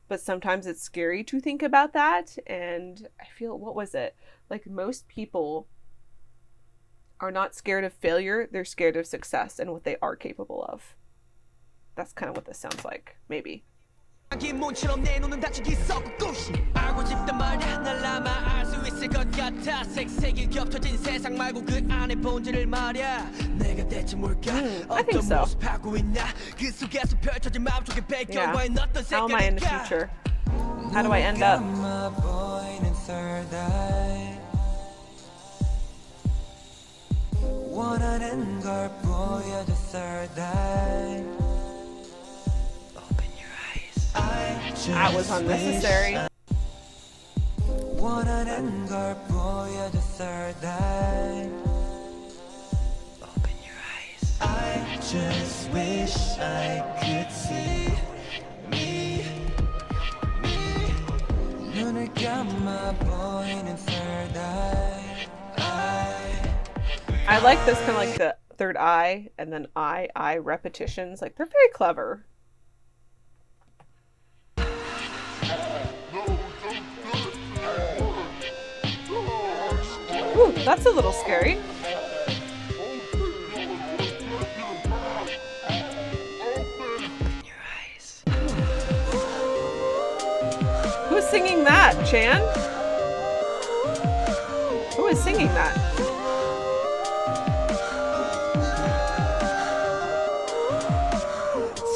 But sometimes it's scary to think about that. And I feel, what was it? Like most people are not scared of failure. They're scared of success and what they are capable of. That's kind of what this sounds like, maybe. 문처럼 내 눈은 다치기 썩고 알고 싶단 말야 날 아마 알 수 있을 것 같아 색색이 겹쳐진 세상 말고 그 안에 본질을 말야 내가 대체 뭘까 I think so. 모습 하고 있나 그 속에서 펼쳐진 마음속의 배경과는 어떤 How am I in the 색깔일까 future? How do I end up? 원하는 걸 보여줘 third eye. Open your eyes. That was unnecessary. 원하는 걸 보여줘 third eye. Open your eyes. I just wish I could see me. 눈을 감아 보이는 third eye. I like this kind of like the third eye and then I repetitions. Like they're very clever. Ooh, that's a little scary. Who's singing that, Chan? Who is singing that?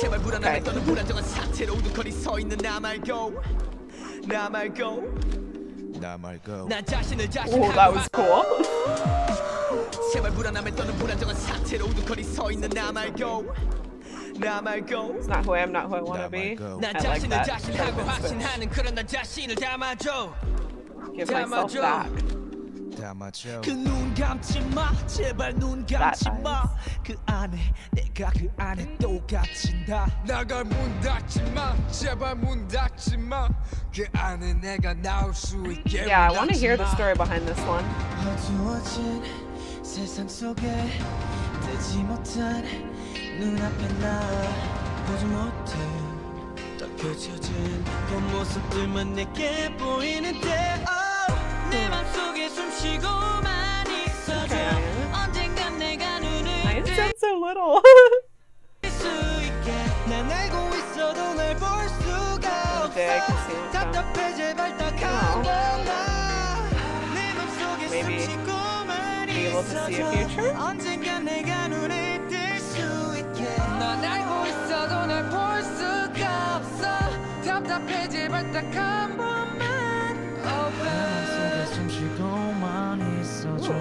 제발 불안함에 떠는 불안정한 상태로 우두커니 서 있는 나 말고 나 말고 나 말고. 나 자신을 Oh, that was cool. 제발 불안함에 떠는 불안정한 상태로 우두커니 서 있는 나 말고 나 말고 It's not who I am, not who I want to be. 나 I like 자신을 that. 자신하고 Sharp and switch. 확신하는 그런 나 자신을 담아줘 Give myself back. 담아줘. 그 눈 감지 마 제발 눈 감지 마 그 안에 내가 그 안에 또 갇힌다 나갈 문 닫지 마 제발 문 닫지 마그 안에 내가 나올 수 있게 Yeah, I want to hear the story behind this one. 어두워진 세상 속에 뜨지 못한 눈앞에 나 보지 못해 더 펼쳐진 겉모습들만 내게 보이는데 내 맘속에 숨쉬고만 있어줘 언젠간 내가 눈을 I sound so little. 뜰 수 있게 난 알고 있어도 날 볼 수가 없어 Okay, I can see it now. 답답해 제발 딱 한 Oh. 번만 내 맘속에 Maybe 숨쉬고만 be able to see a 있어줘 future? 언젠간 내가 눈을 뜰 수 있게 난 알고 있어도 날 볼 수가 없어 답답해 제발 딱 한 번만 내 맘속에 숨쉬고만 있어줘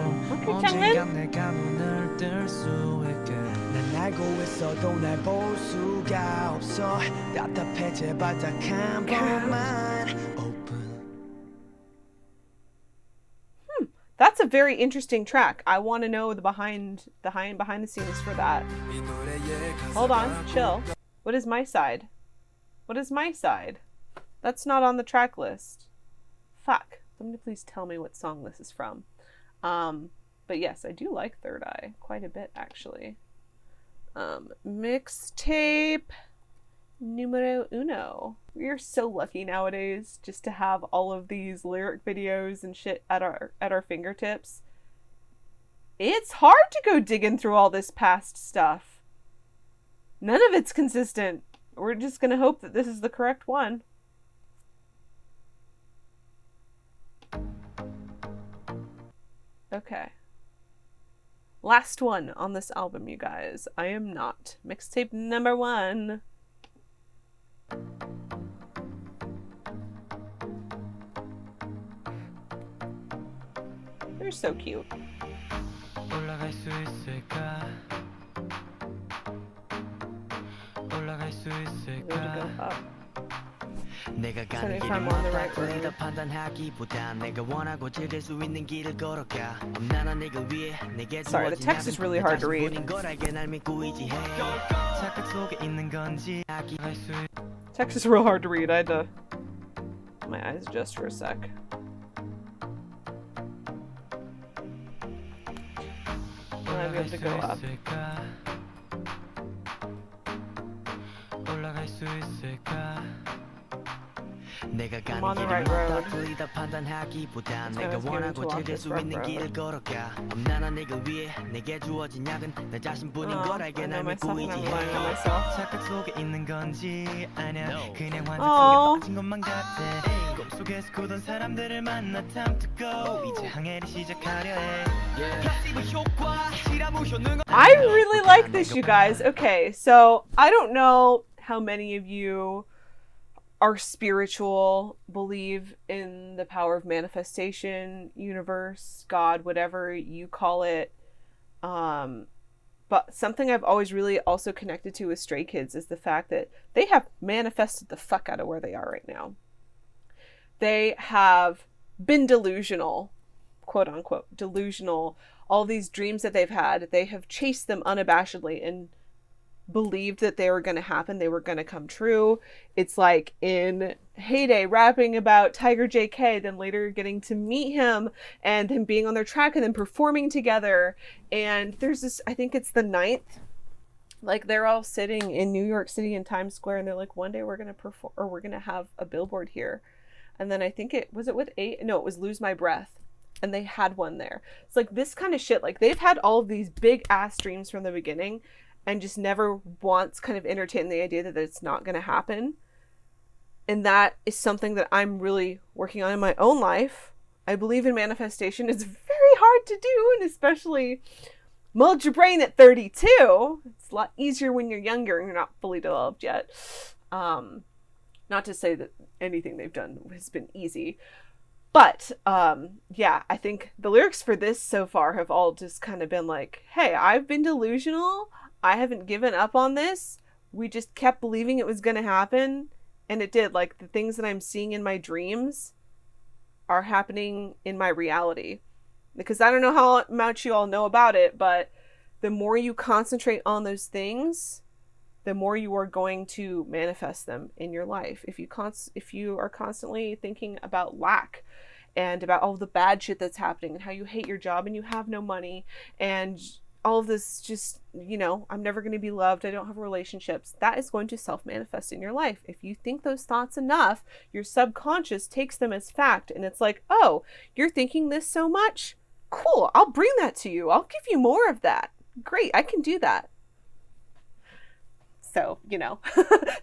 언젠간 내가 눈을 뜰 수 있게 난 알고 있어도 날 볼 수가 없어 답답해 제발 딱 한 번만 open. That's a very interesting track. I want to know the behind the scenes for that. Hold on, chill. What is my side? What is my side? That's not on the track list. Fuck. Somebody please tell me what song this is from. But yes, I do like Third Eye quite a bit actually. Mixtape numero uno. We are so lucky nowadays just to have all of these lyric videos and shit at our fingertips. It's hard to go digging through all this past stuff. None of it's consistent. We're just gonna hope that this is the correct one. Okay. Last one on this album, you guys. I Am Not. Mixtape number 1. They're so cute. 올라갈 수 있을까 올라갈 수 I'm 있을까 going to go up. 내가 Sorry 가는 if 길이 I'm on the 맞다 right 틀리다 road. 판단하기보단 내가 원하고 즐길 수 있는 길을 걸어가 엄나나 네가 위해 내게 Sorry, the 주어진 text is 약은 really 내 hard to read. 자신뿐인 걸 알게 날 믿고 의지해 착각 속에 있는 건지 갈수 Text is real hard to read. I had to my eyes adjust for a sec. And I'll be able to go up. 있을까 올라갈 수 있을까 내가 I'm 가는 on the 길이 right 맞다 road. 틀리다 판단하기보단 That's 내가 why I was going 원하고 to walk 즐길 this 수 rough 있는 road. 길을 걸어가 엄나나 네가 위해 내게 주어진 약은 내 자신뿐인 Oh, 걸 I 알게 know 날 믿고 myself and I'm 의지해 lying to myself. 착각 속에 있는 건지 아냐 그냥 Aw. 환상 속에 빠진 것만 같아 꿈속에서 굳은 사람들을 만나 time to go 이제 항해를 시작하려 해 플라시보 효과 시라고 효능 I really like this, you guys. Okay, so I don't know how many of you are spiritual, believe in the power of manifestation, universe, God, whatever you call it. But something I've always really also connected to with Stray Kids is the fact that they have manifested the fuck out of where they are right now. They have been delusional, quote unquote, delusional. All these dreams that they've had, they have chased them unabashedly and believed that they were going to happen. They were going to come true. It's like in Heyday rapping about Tiger JK, then later getting to meet him and him being on their track and then performing together. And there's this, I think it's the 9th, like they're all sitting in New York City in Times Square and they're like, one day we're going to perform, or we're going to have a billboard here. And then I think it was with 8, no, it was Lose My Breath. And they had one there. It's like this kind of shit. Like they've had all of these big ass dreams from the beginning and just never once kind of entertained the idea that it's not going to happen. And that is something that I'm really working on in my own life. I believe in manifestation. It's very hard to do, and especially mold your brain at 32. It's a lot easier when you're younger and you're not fully developed yet. Not to say that anything they've done has been easy. But, yeah, I think the lyrics for this so far have all just kind of been like, hey, I've been delusional. I haven't given up on this. We just kept believing it was going to happen. And it did. Like, the things that I'm seeing in my dreams are happening in my reality. Because I don't know how much you all know about it, but the more you concentrate on those things, the more you are going to manifest them in your life. If you are constantly thinking about lack and about all the bad shit that's happening and how you hate your job and you have no money and all of this just, you know, I'm never going to be loved, I don't have relationships, that is going to self-manifest in your life. If you think those thoughts enough, your subconscious takes them as fact and it's like, oh, you're thinking this so much? Cool, I'll bring that to you. I'll give you more of that. Great, I can do that. So, you know,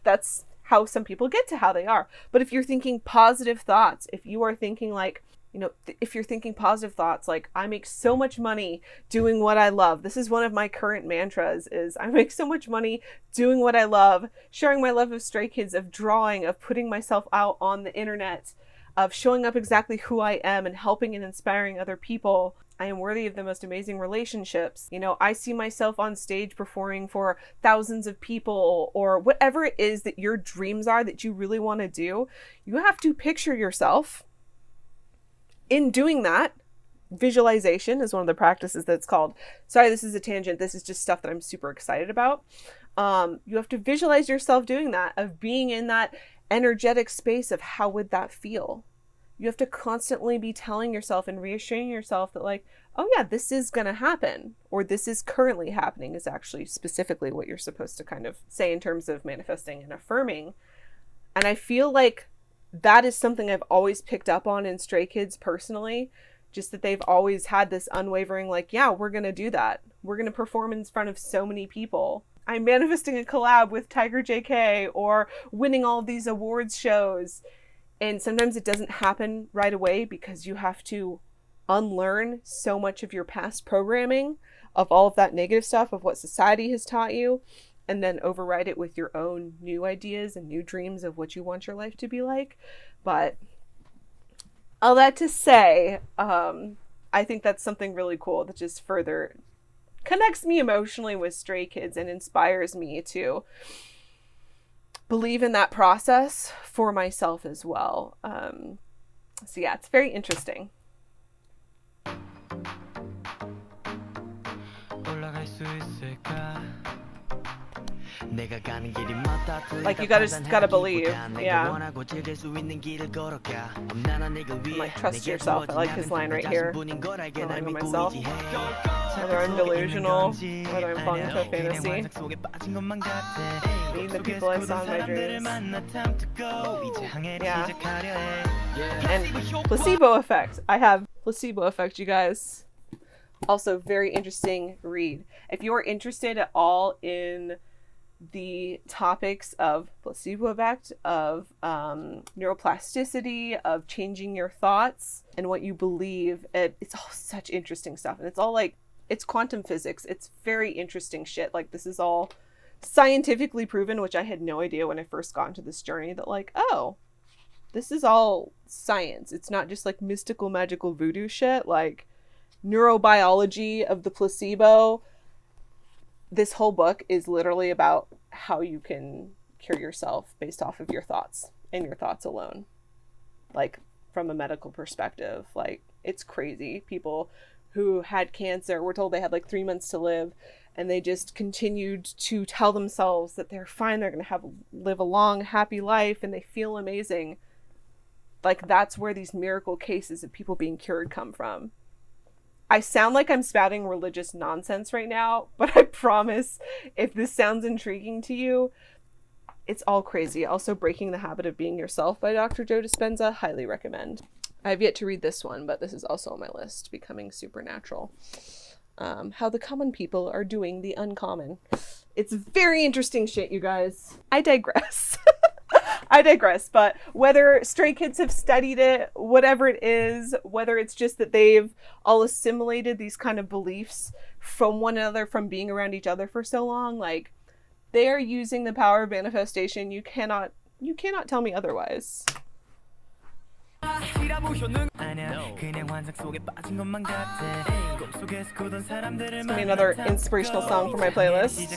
that's how some people get to how they are. But if you're thinking positive thoughts, if you are thinking like, you know, if you're thinking positive thoughts, like I make so much money doing what I love. This is one of my current mantras is I make so much money doing what I love, sharing my love of Stray Kids, of drawing, of putting myself out on the internet, of showing up exactly who I am and helping and inspiring other people. I am worthy of the most amazing relationships. You know, I see myself on stage performing for thousands of people or whatever it is that your dreams are that you really want to do. You have to picture yourself in doing that. Visualization is one of the practices that's called. Sorry, this is a tangent. This is just stuff that I'm super excited about. You have to visualize yourself doing that, of being in that energetic space of how would that feel. You have to constantly be telling yourself and reassuring yourself that like, oh yeah, this is going to happen, or this is currently happening is actually specifically what you're supposed to kind of say in terms of manifesting and affirming. And I feel like that is something I've always picked up on in Stray Kids personally, just that they've always had this unwavering like, yeah, we're going to do that. We're going to perform in front of so many people. I'm manifesting a collab with Tiger JK or winning all these awards shows. And sometimes it doesn't happen right away because you have to unlearn so much of your past programming, of all of that negative stuff, of what society has taught you, and then override it with your own new ideas and new dreams of what you want your life to be like. But all that to say, I think that's something really cool that just further connects me emotionally with Stray Kids and inspires me to believe in that process for myself as well. So yeah, it's very interesting. Like, you gotta believe. Yeah. Like, trust yourself. I like his line right here. Relying on myself. Whether I'm delusional, whether I'm falling into a fantasy. Being the people I saw in my dreams. Yeah. And Placebo Effect. I have Placebo Effect, you guys. Also, very interesting read. If you are interested at all in the topics of placebo effect, of neuroplasticity, of changing your thoughts and what you believe, it's all such interesting stuff. And it's all like, it's quantum physics. It's very interesting shit. Like, this is all scientifically proven, which I had no idea when I first got into this journey, that like, oh, this is all science. It's not just like mystical, magical voodoo shit. Like, neurobiology of the placebo. This whole book is literally about how you can cure yourself based off of your thoughts and your thoughts alone. Like, from a medical perspective, like, it's crazy. People who had cancer were told they had like 3 months to live, and they just continued to tell themselves that they're fine, they're going to live a long, happy life, and they feel amazing. Like, that's where these miracle cases of people being cured come from. I sound like I'm spouting religious nonsense right now, but I promise, if this sounds intriguing to you, it's all crazy. Also, Breaking the Habit of Being Yourself by Dr. Joe Dispenza, highly recommend. I have yet to read this one, but this is also on my list, Becoming Supernatural. How the Common People Are Doing the Uncommon. It's very interesting shit, you guys. I digress. I digress, but whether Stray Kids have studied it, whatever it is, whether it's just that they've all assimilated these kind of beliefs from one another, from being around each other for so long, like, they are using the power of manifestation. You cannot tell me otherwise. It's gonna be another inspirational song for my playlist.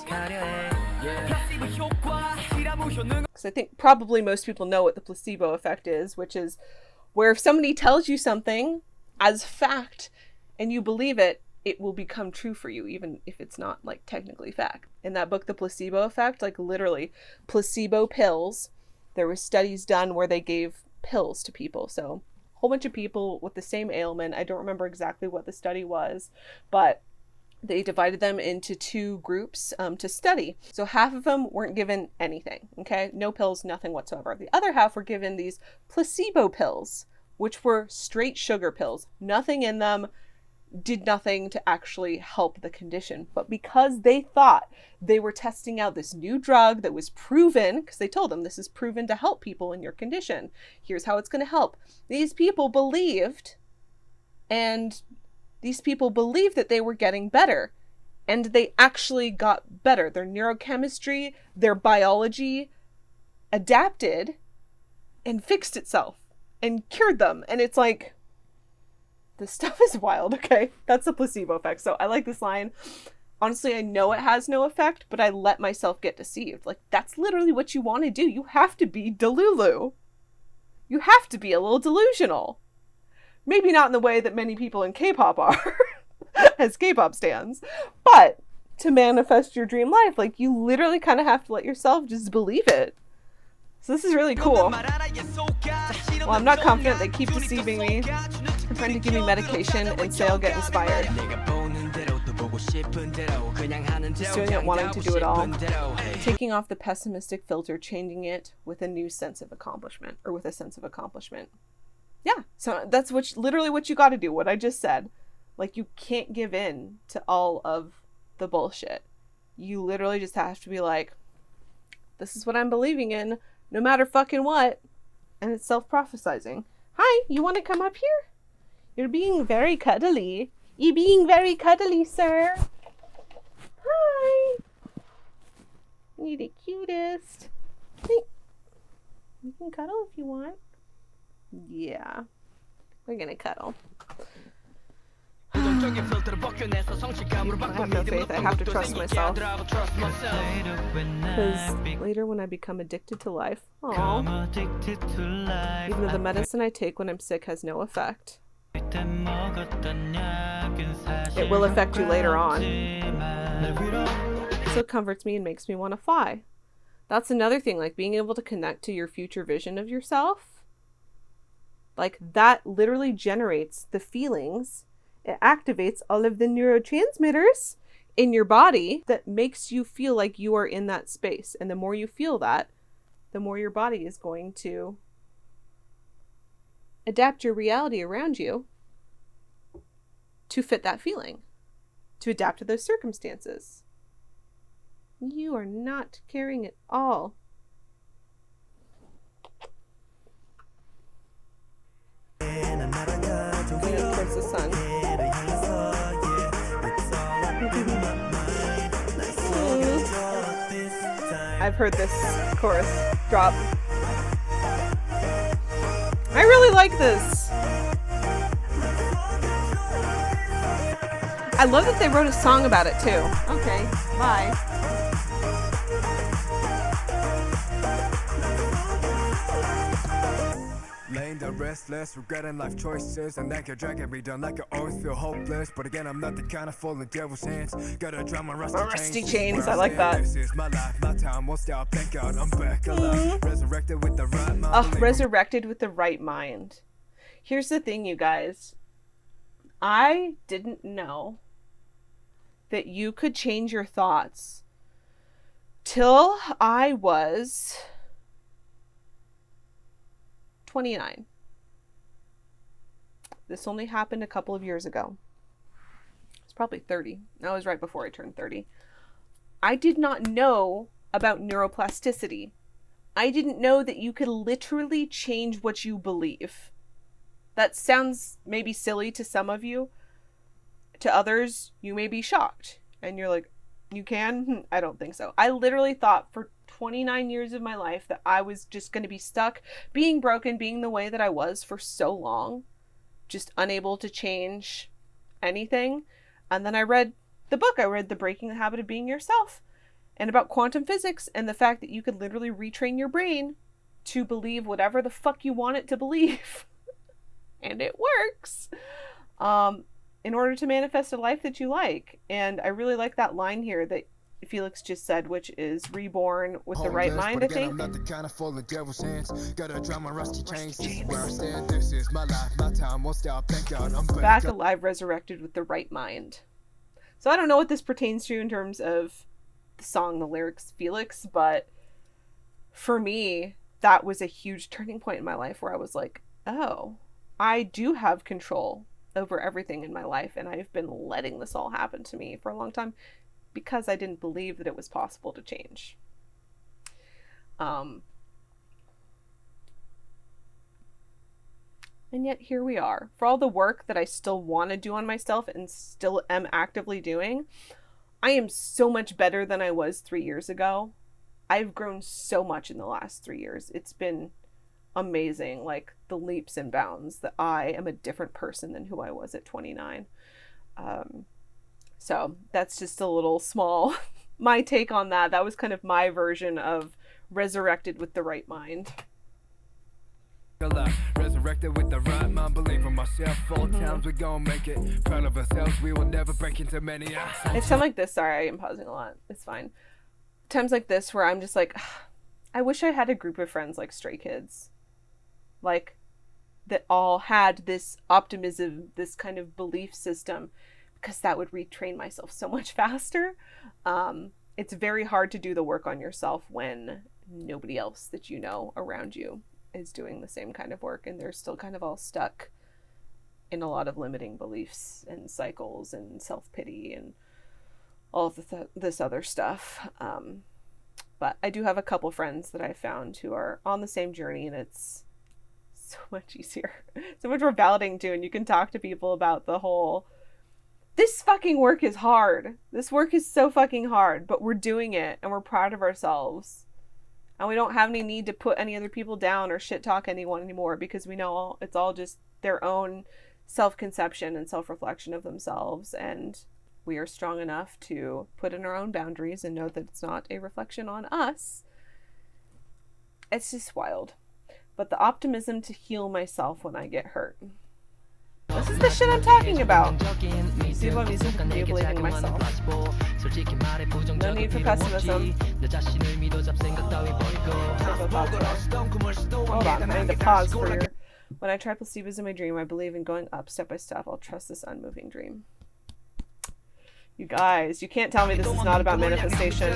Because I think probably most people know what the placebo effect is, which is where if somebody tells you something as fact and you believe it, it will become true for you, even if it's not like technically fact. In that book, The Placebo Effect, like literally placebo pills, there were studies done where they gave pills to people. So a whole bunch of people with the same ailment. I don't remember exactly what the study was, but they divided them into two groups to study. So half of them weren't given anything, okay? No pills, nothing whatsoever. The other half were given these placebo pills, which were straight sugar pills. Nothing in them, did nothing to actually help the condition. But because they thought they were testing out this new drug that was proven, because they told them this is proven to help people in your condition, here's how it's going to help. These people believed, and these people believed that they were getting better, and they actually got better. Their neurochemistry, their biology adapted and fixed itself and cured them. And it's like, this stuff is wild, okay? That's the placebo effect. So I like this line. Honestly, I know it has no effect, but I let myself get deceived. Like, that's literally what you want to do. You have to be delulu. You have to be a little delusional. Maybe not in the way that many people in K-pop are, as K-pop stans, but to manifest your dream life, like, you literally kind of have to let yourself just believe it. So this is really cool. Well, I'm not confident. They keep deceiving me. They're trying to give me medication and say I'll get inspired. Just doing it, wanting to do it all. Taking off the pessimistic filter, changing it with a new sense of accomplishment, or with a sense of accomplishment. Yeah, so that's literally what you got to do, what I just said. Like, you can't give in to all of the bullshit. You literally just have to be like, this is what I'm believing in, no matter fucking what. And it's self-prophesizing. Hi, you want to come up here? You're being very cuddly. You're being very cuddly, sir. Hi. You're the cutest. Hey. You can cuddle if you want. Yeah. We're gonna cuddle. I have no faith. I have to trust myself. Because later when I become addicted to life, aww, even though the medicine I take when I'm sick has no effect, it will affect you later on. So it comforts me and makes me want to fly. That's another thing, like being able to connect to your future vision of yourself. Like that literally generates the feelings. It activates all of the neurotransmitters in your body that makes you feel like you are in that space. And the more you feel that, the more your body is going to adapt your reality around you to fit that feeling, to adapt to those circumstances. You are not caring at all. Towards the sun. I've heard this chorus drop. I really like this. I love that they wrote a song about it too. Okay, bye. Laying down restless, regretting life choices, and that can drag me down like I always feel hopeless. But again, I'm not the kind of fall in devil's hands. Gotta drown my rusty chains. I like that. This is my life, my time won't stop. Thank God I'm back alive. Resurrected with the right mind. Oh, resurrected with the right mind. Here's the thing, you guys. I didn't know that you could change your thoughts till I was 29. This only happened a couple of years ago. It's probably 30. That was right before I turned 30. I did not know about neuroplasticity. I didn't know that you could literally change what you believe. That sounds maybe silly to some of you. To others, you may be shocked. And you're like, you can? I don't think so. I literally thought for 29 years of my life that I was just going to be stuck, being broken, being the way that I was for so long, just unable to change anything. And then I read the book. I read The Breaking the Habit of Being Yourself, and about quantum physics and the fact that you could literally retrain your brain to believe whatever the fuck you want it to believe. And it works. In order to manifest a life that you like. And I really like that line here that Felix just said, which is reborn with the right mind, I think. Back alive, resurrected with the right mind. So I don't know what this pertains to in terms of the song, the lyrics, Felix, but for me, that was a huge turning point in my life where I was like, oh, I do have control over everything in my life, and I've been letting this all happen to me for a long time because I didn't believe that it was possible to change. And yet here we are. For all the work that I still want to do on myself and still am actively doing, I am so much better than I was 3 years ago. I've grown so much in the last 3 years. It's been amazing, like the leaps and bounds that I am a different person than who I was at 29. So that's just a little small, my take on that. That was kind of my version of resurrected with the right mind. Resurrected with the right mind, believe in myself. All times we gon' make it. Proud of ourselves, we will never break into many. It's times like this, sorry, I am pausing a lot. It's fine. Times like this where I'm just like, I wish I had a group of friends like Stray Kids. Like, that all had this optimism, this kind of belief system, because that would retrain myself so much faster. It's very hard to do the work on yourself when nobody else that you know around you is doing the same kind of work, and they're still kind of all stuck in a lot of limiting beliefs and cycles and self-pity and all of this other stuff. But I do have a couple friends that I found who are on the same journey, and it's so much easier, so much more validating too. And you can talk to people about the whole, this fucking work is hard. This work is so fucking hard, but we're doing it and we're proud of ourselves. And we don't have any need to put any other people down or shit talk anyone anymore, because we know it's all just their own self-conception and self-reflection of themselves, and we are strong enough to put in our own boundaries and know that it's not a reflection on us. It's just wild. But the optimism to heal myself when I get hurt. This is the shit I'm talking about. See what I'm using to be believing in myself. No need for pessimism. Hold on, I need to pause for your... When I try placebos in my dream, I believe in going up step by step. I'll trust this unmoving dream. You guys, you can't tell me this is not about manifestation.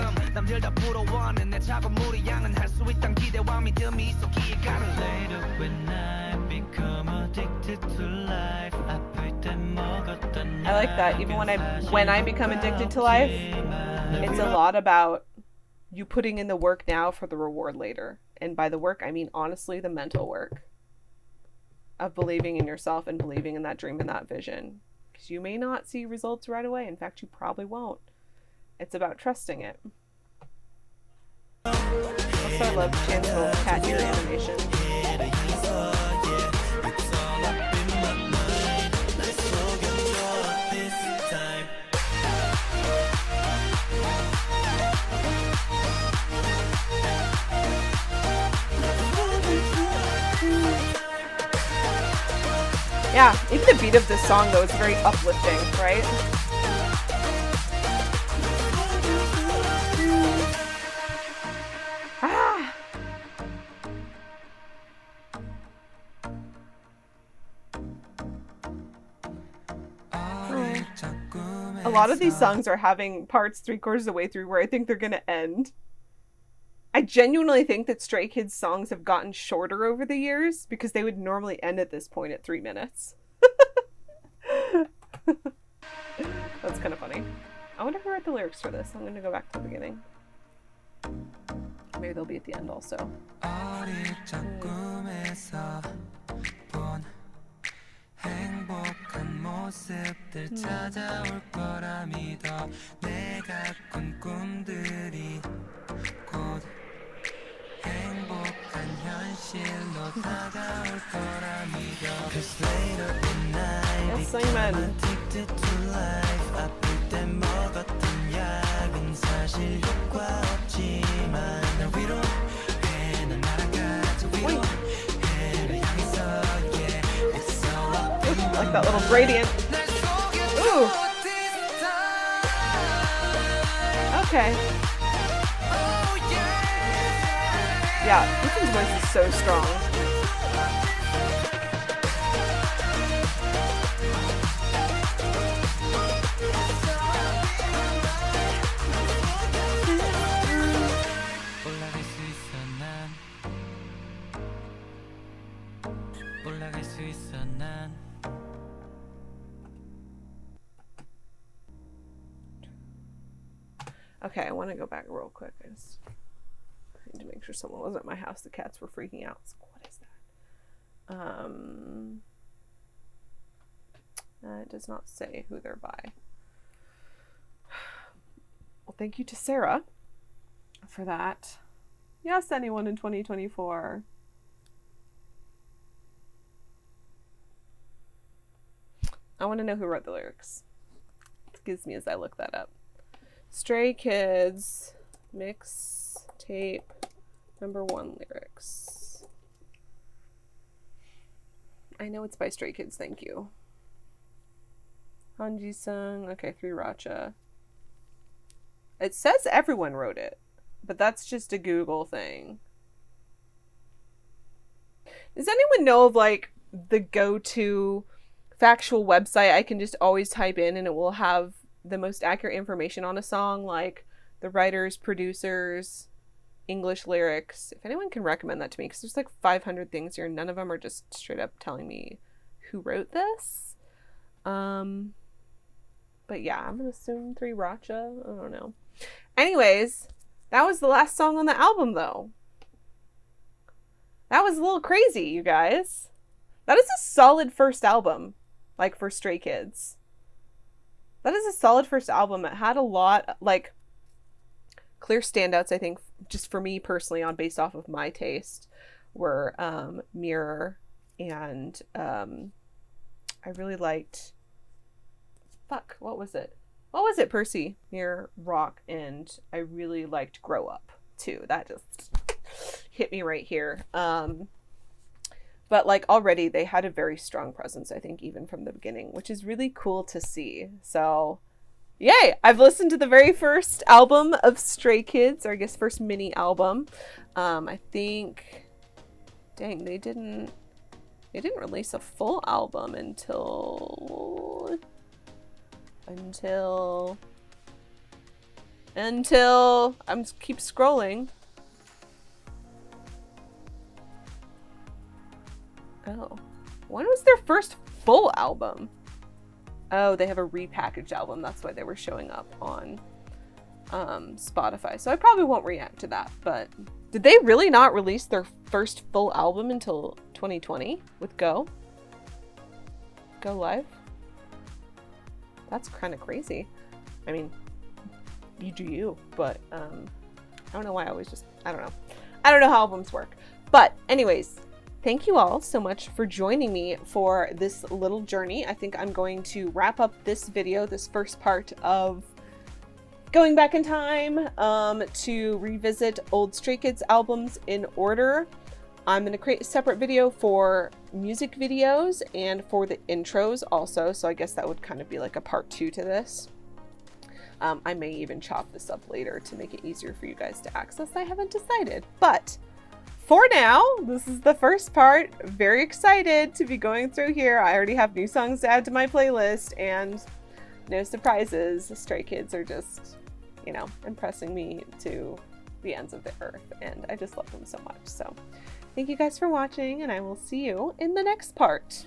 I like that. Even when I become addicted to life, it's a lot about you putting in the work now for the reward later. And by the work, I mean honestly the mental work of believing in yourself and believing in that dream and that vision. Because you may not see results right away. In fact, you probably won't. It's about trusting it. Also, I love Chan's little cat ear animation. Yeah, even the beat of this song, though, is very uplifting, right? Ah! A lot of these songs are having parts 3/4 of the way through where I think they're gonna end. I genuinely think that Stray Kids songs have gotten shorter over the years because they would normally end at this point at 3 minutes. That's kind of funny. I wonder who wrote the lyrics for this. I'm going to go back to the beginning. Maybe they'll be at the end also. 행복한 모습들 찾아올 거라 믿어 내가 꾼 꿈들이 곧 행복한 현실로 다가올 거라 믿어 Cause later in night Yes, I'm addicted to life 아플 때 먹었던 약은 사실 효과 없지만 날 위로해 난 날아가자 위로해 향해서 yeah it's all up like that little gradient. Ooh. Okay. Yeah, Ethan's voice is so strong. Okay, I want to go back real quick. I need to make sure someone wasn't at my house. The cats were freaking out. So what is that? It does not say who they're by. Well, thank you to Sarah for that. Yes, anyone in 2024. I want to know who wrote the lyrics. Excuse me as I look that up. Stray Kids mixtape #1 lyrics. I know it's by Stray Kids, thank you. Hanji Sung, okay, 3 Racha. It says everyone wrote it, but that's just a Google thing. Does anyone know of like the go-to factual website I can just always type in and it will have the most accurate information on a song, like the writers, producers, English lyrics? If anyone can recommend that to me, because there's like 500 things here and none of them are just straight up telling me who wrote this. But yeah, I'm gonna assume 3 Racha. I don't know. Anyways, that was the last song on the album though. That was a little crazy, you guys. That is a solid first album, like for Stray Kids. That is a solid first album. It had a lot, like, clear standouts, I think, just for me personally, on based off of my taste, were Mirror and I really liked, what was it? What was it, Percy? Near Rock, and I really liked Grow Up too. That just hit me right here. But like already they had a very strong presence, I think, even from the beginning, which is really cool to see. So yay! I've listened to the very first album of Stray Kids, or I guess first mini album. I think, dang, they didn't release a full album until I'm keep scrolling. Oh, when was their first full album? Oh, they have a repackaged album. That's why they were showing up on Spotify. So I probably won't react to that. But did they really not release their first full album until 2020 with Go Live? That's kind of crazy. I mean, you do you, but I don't know why I always just, I don't know how albums work. But anyways, thank you all so much for joining me for this little journey. I think I'm going to wrap up this video, this first part of going back in time to revisit old Stray Kids albums in order. I'm going to create a separate video for music videos and for the intros also, so I guess that would kind of be like a part 2 to this. I may even chop this up later to make it easier for you guys to access. I haven't decided, but for now, this is the first part. Very excited to be going through here. I already have new songs to add to my playlist, and no surprises. The Stray Kids are just, you know, impressing me to the ends of the earth, and I just love them so much. So thank you guys for watching, and I will see you in the next part.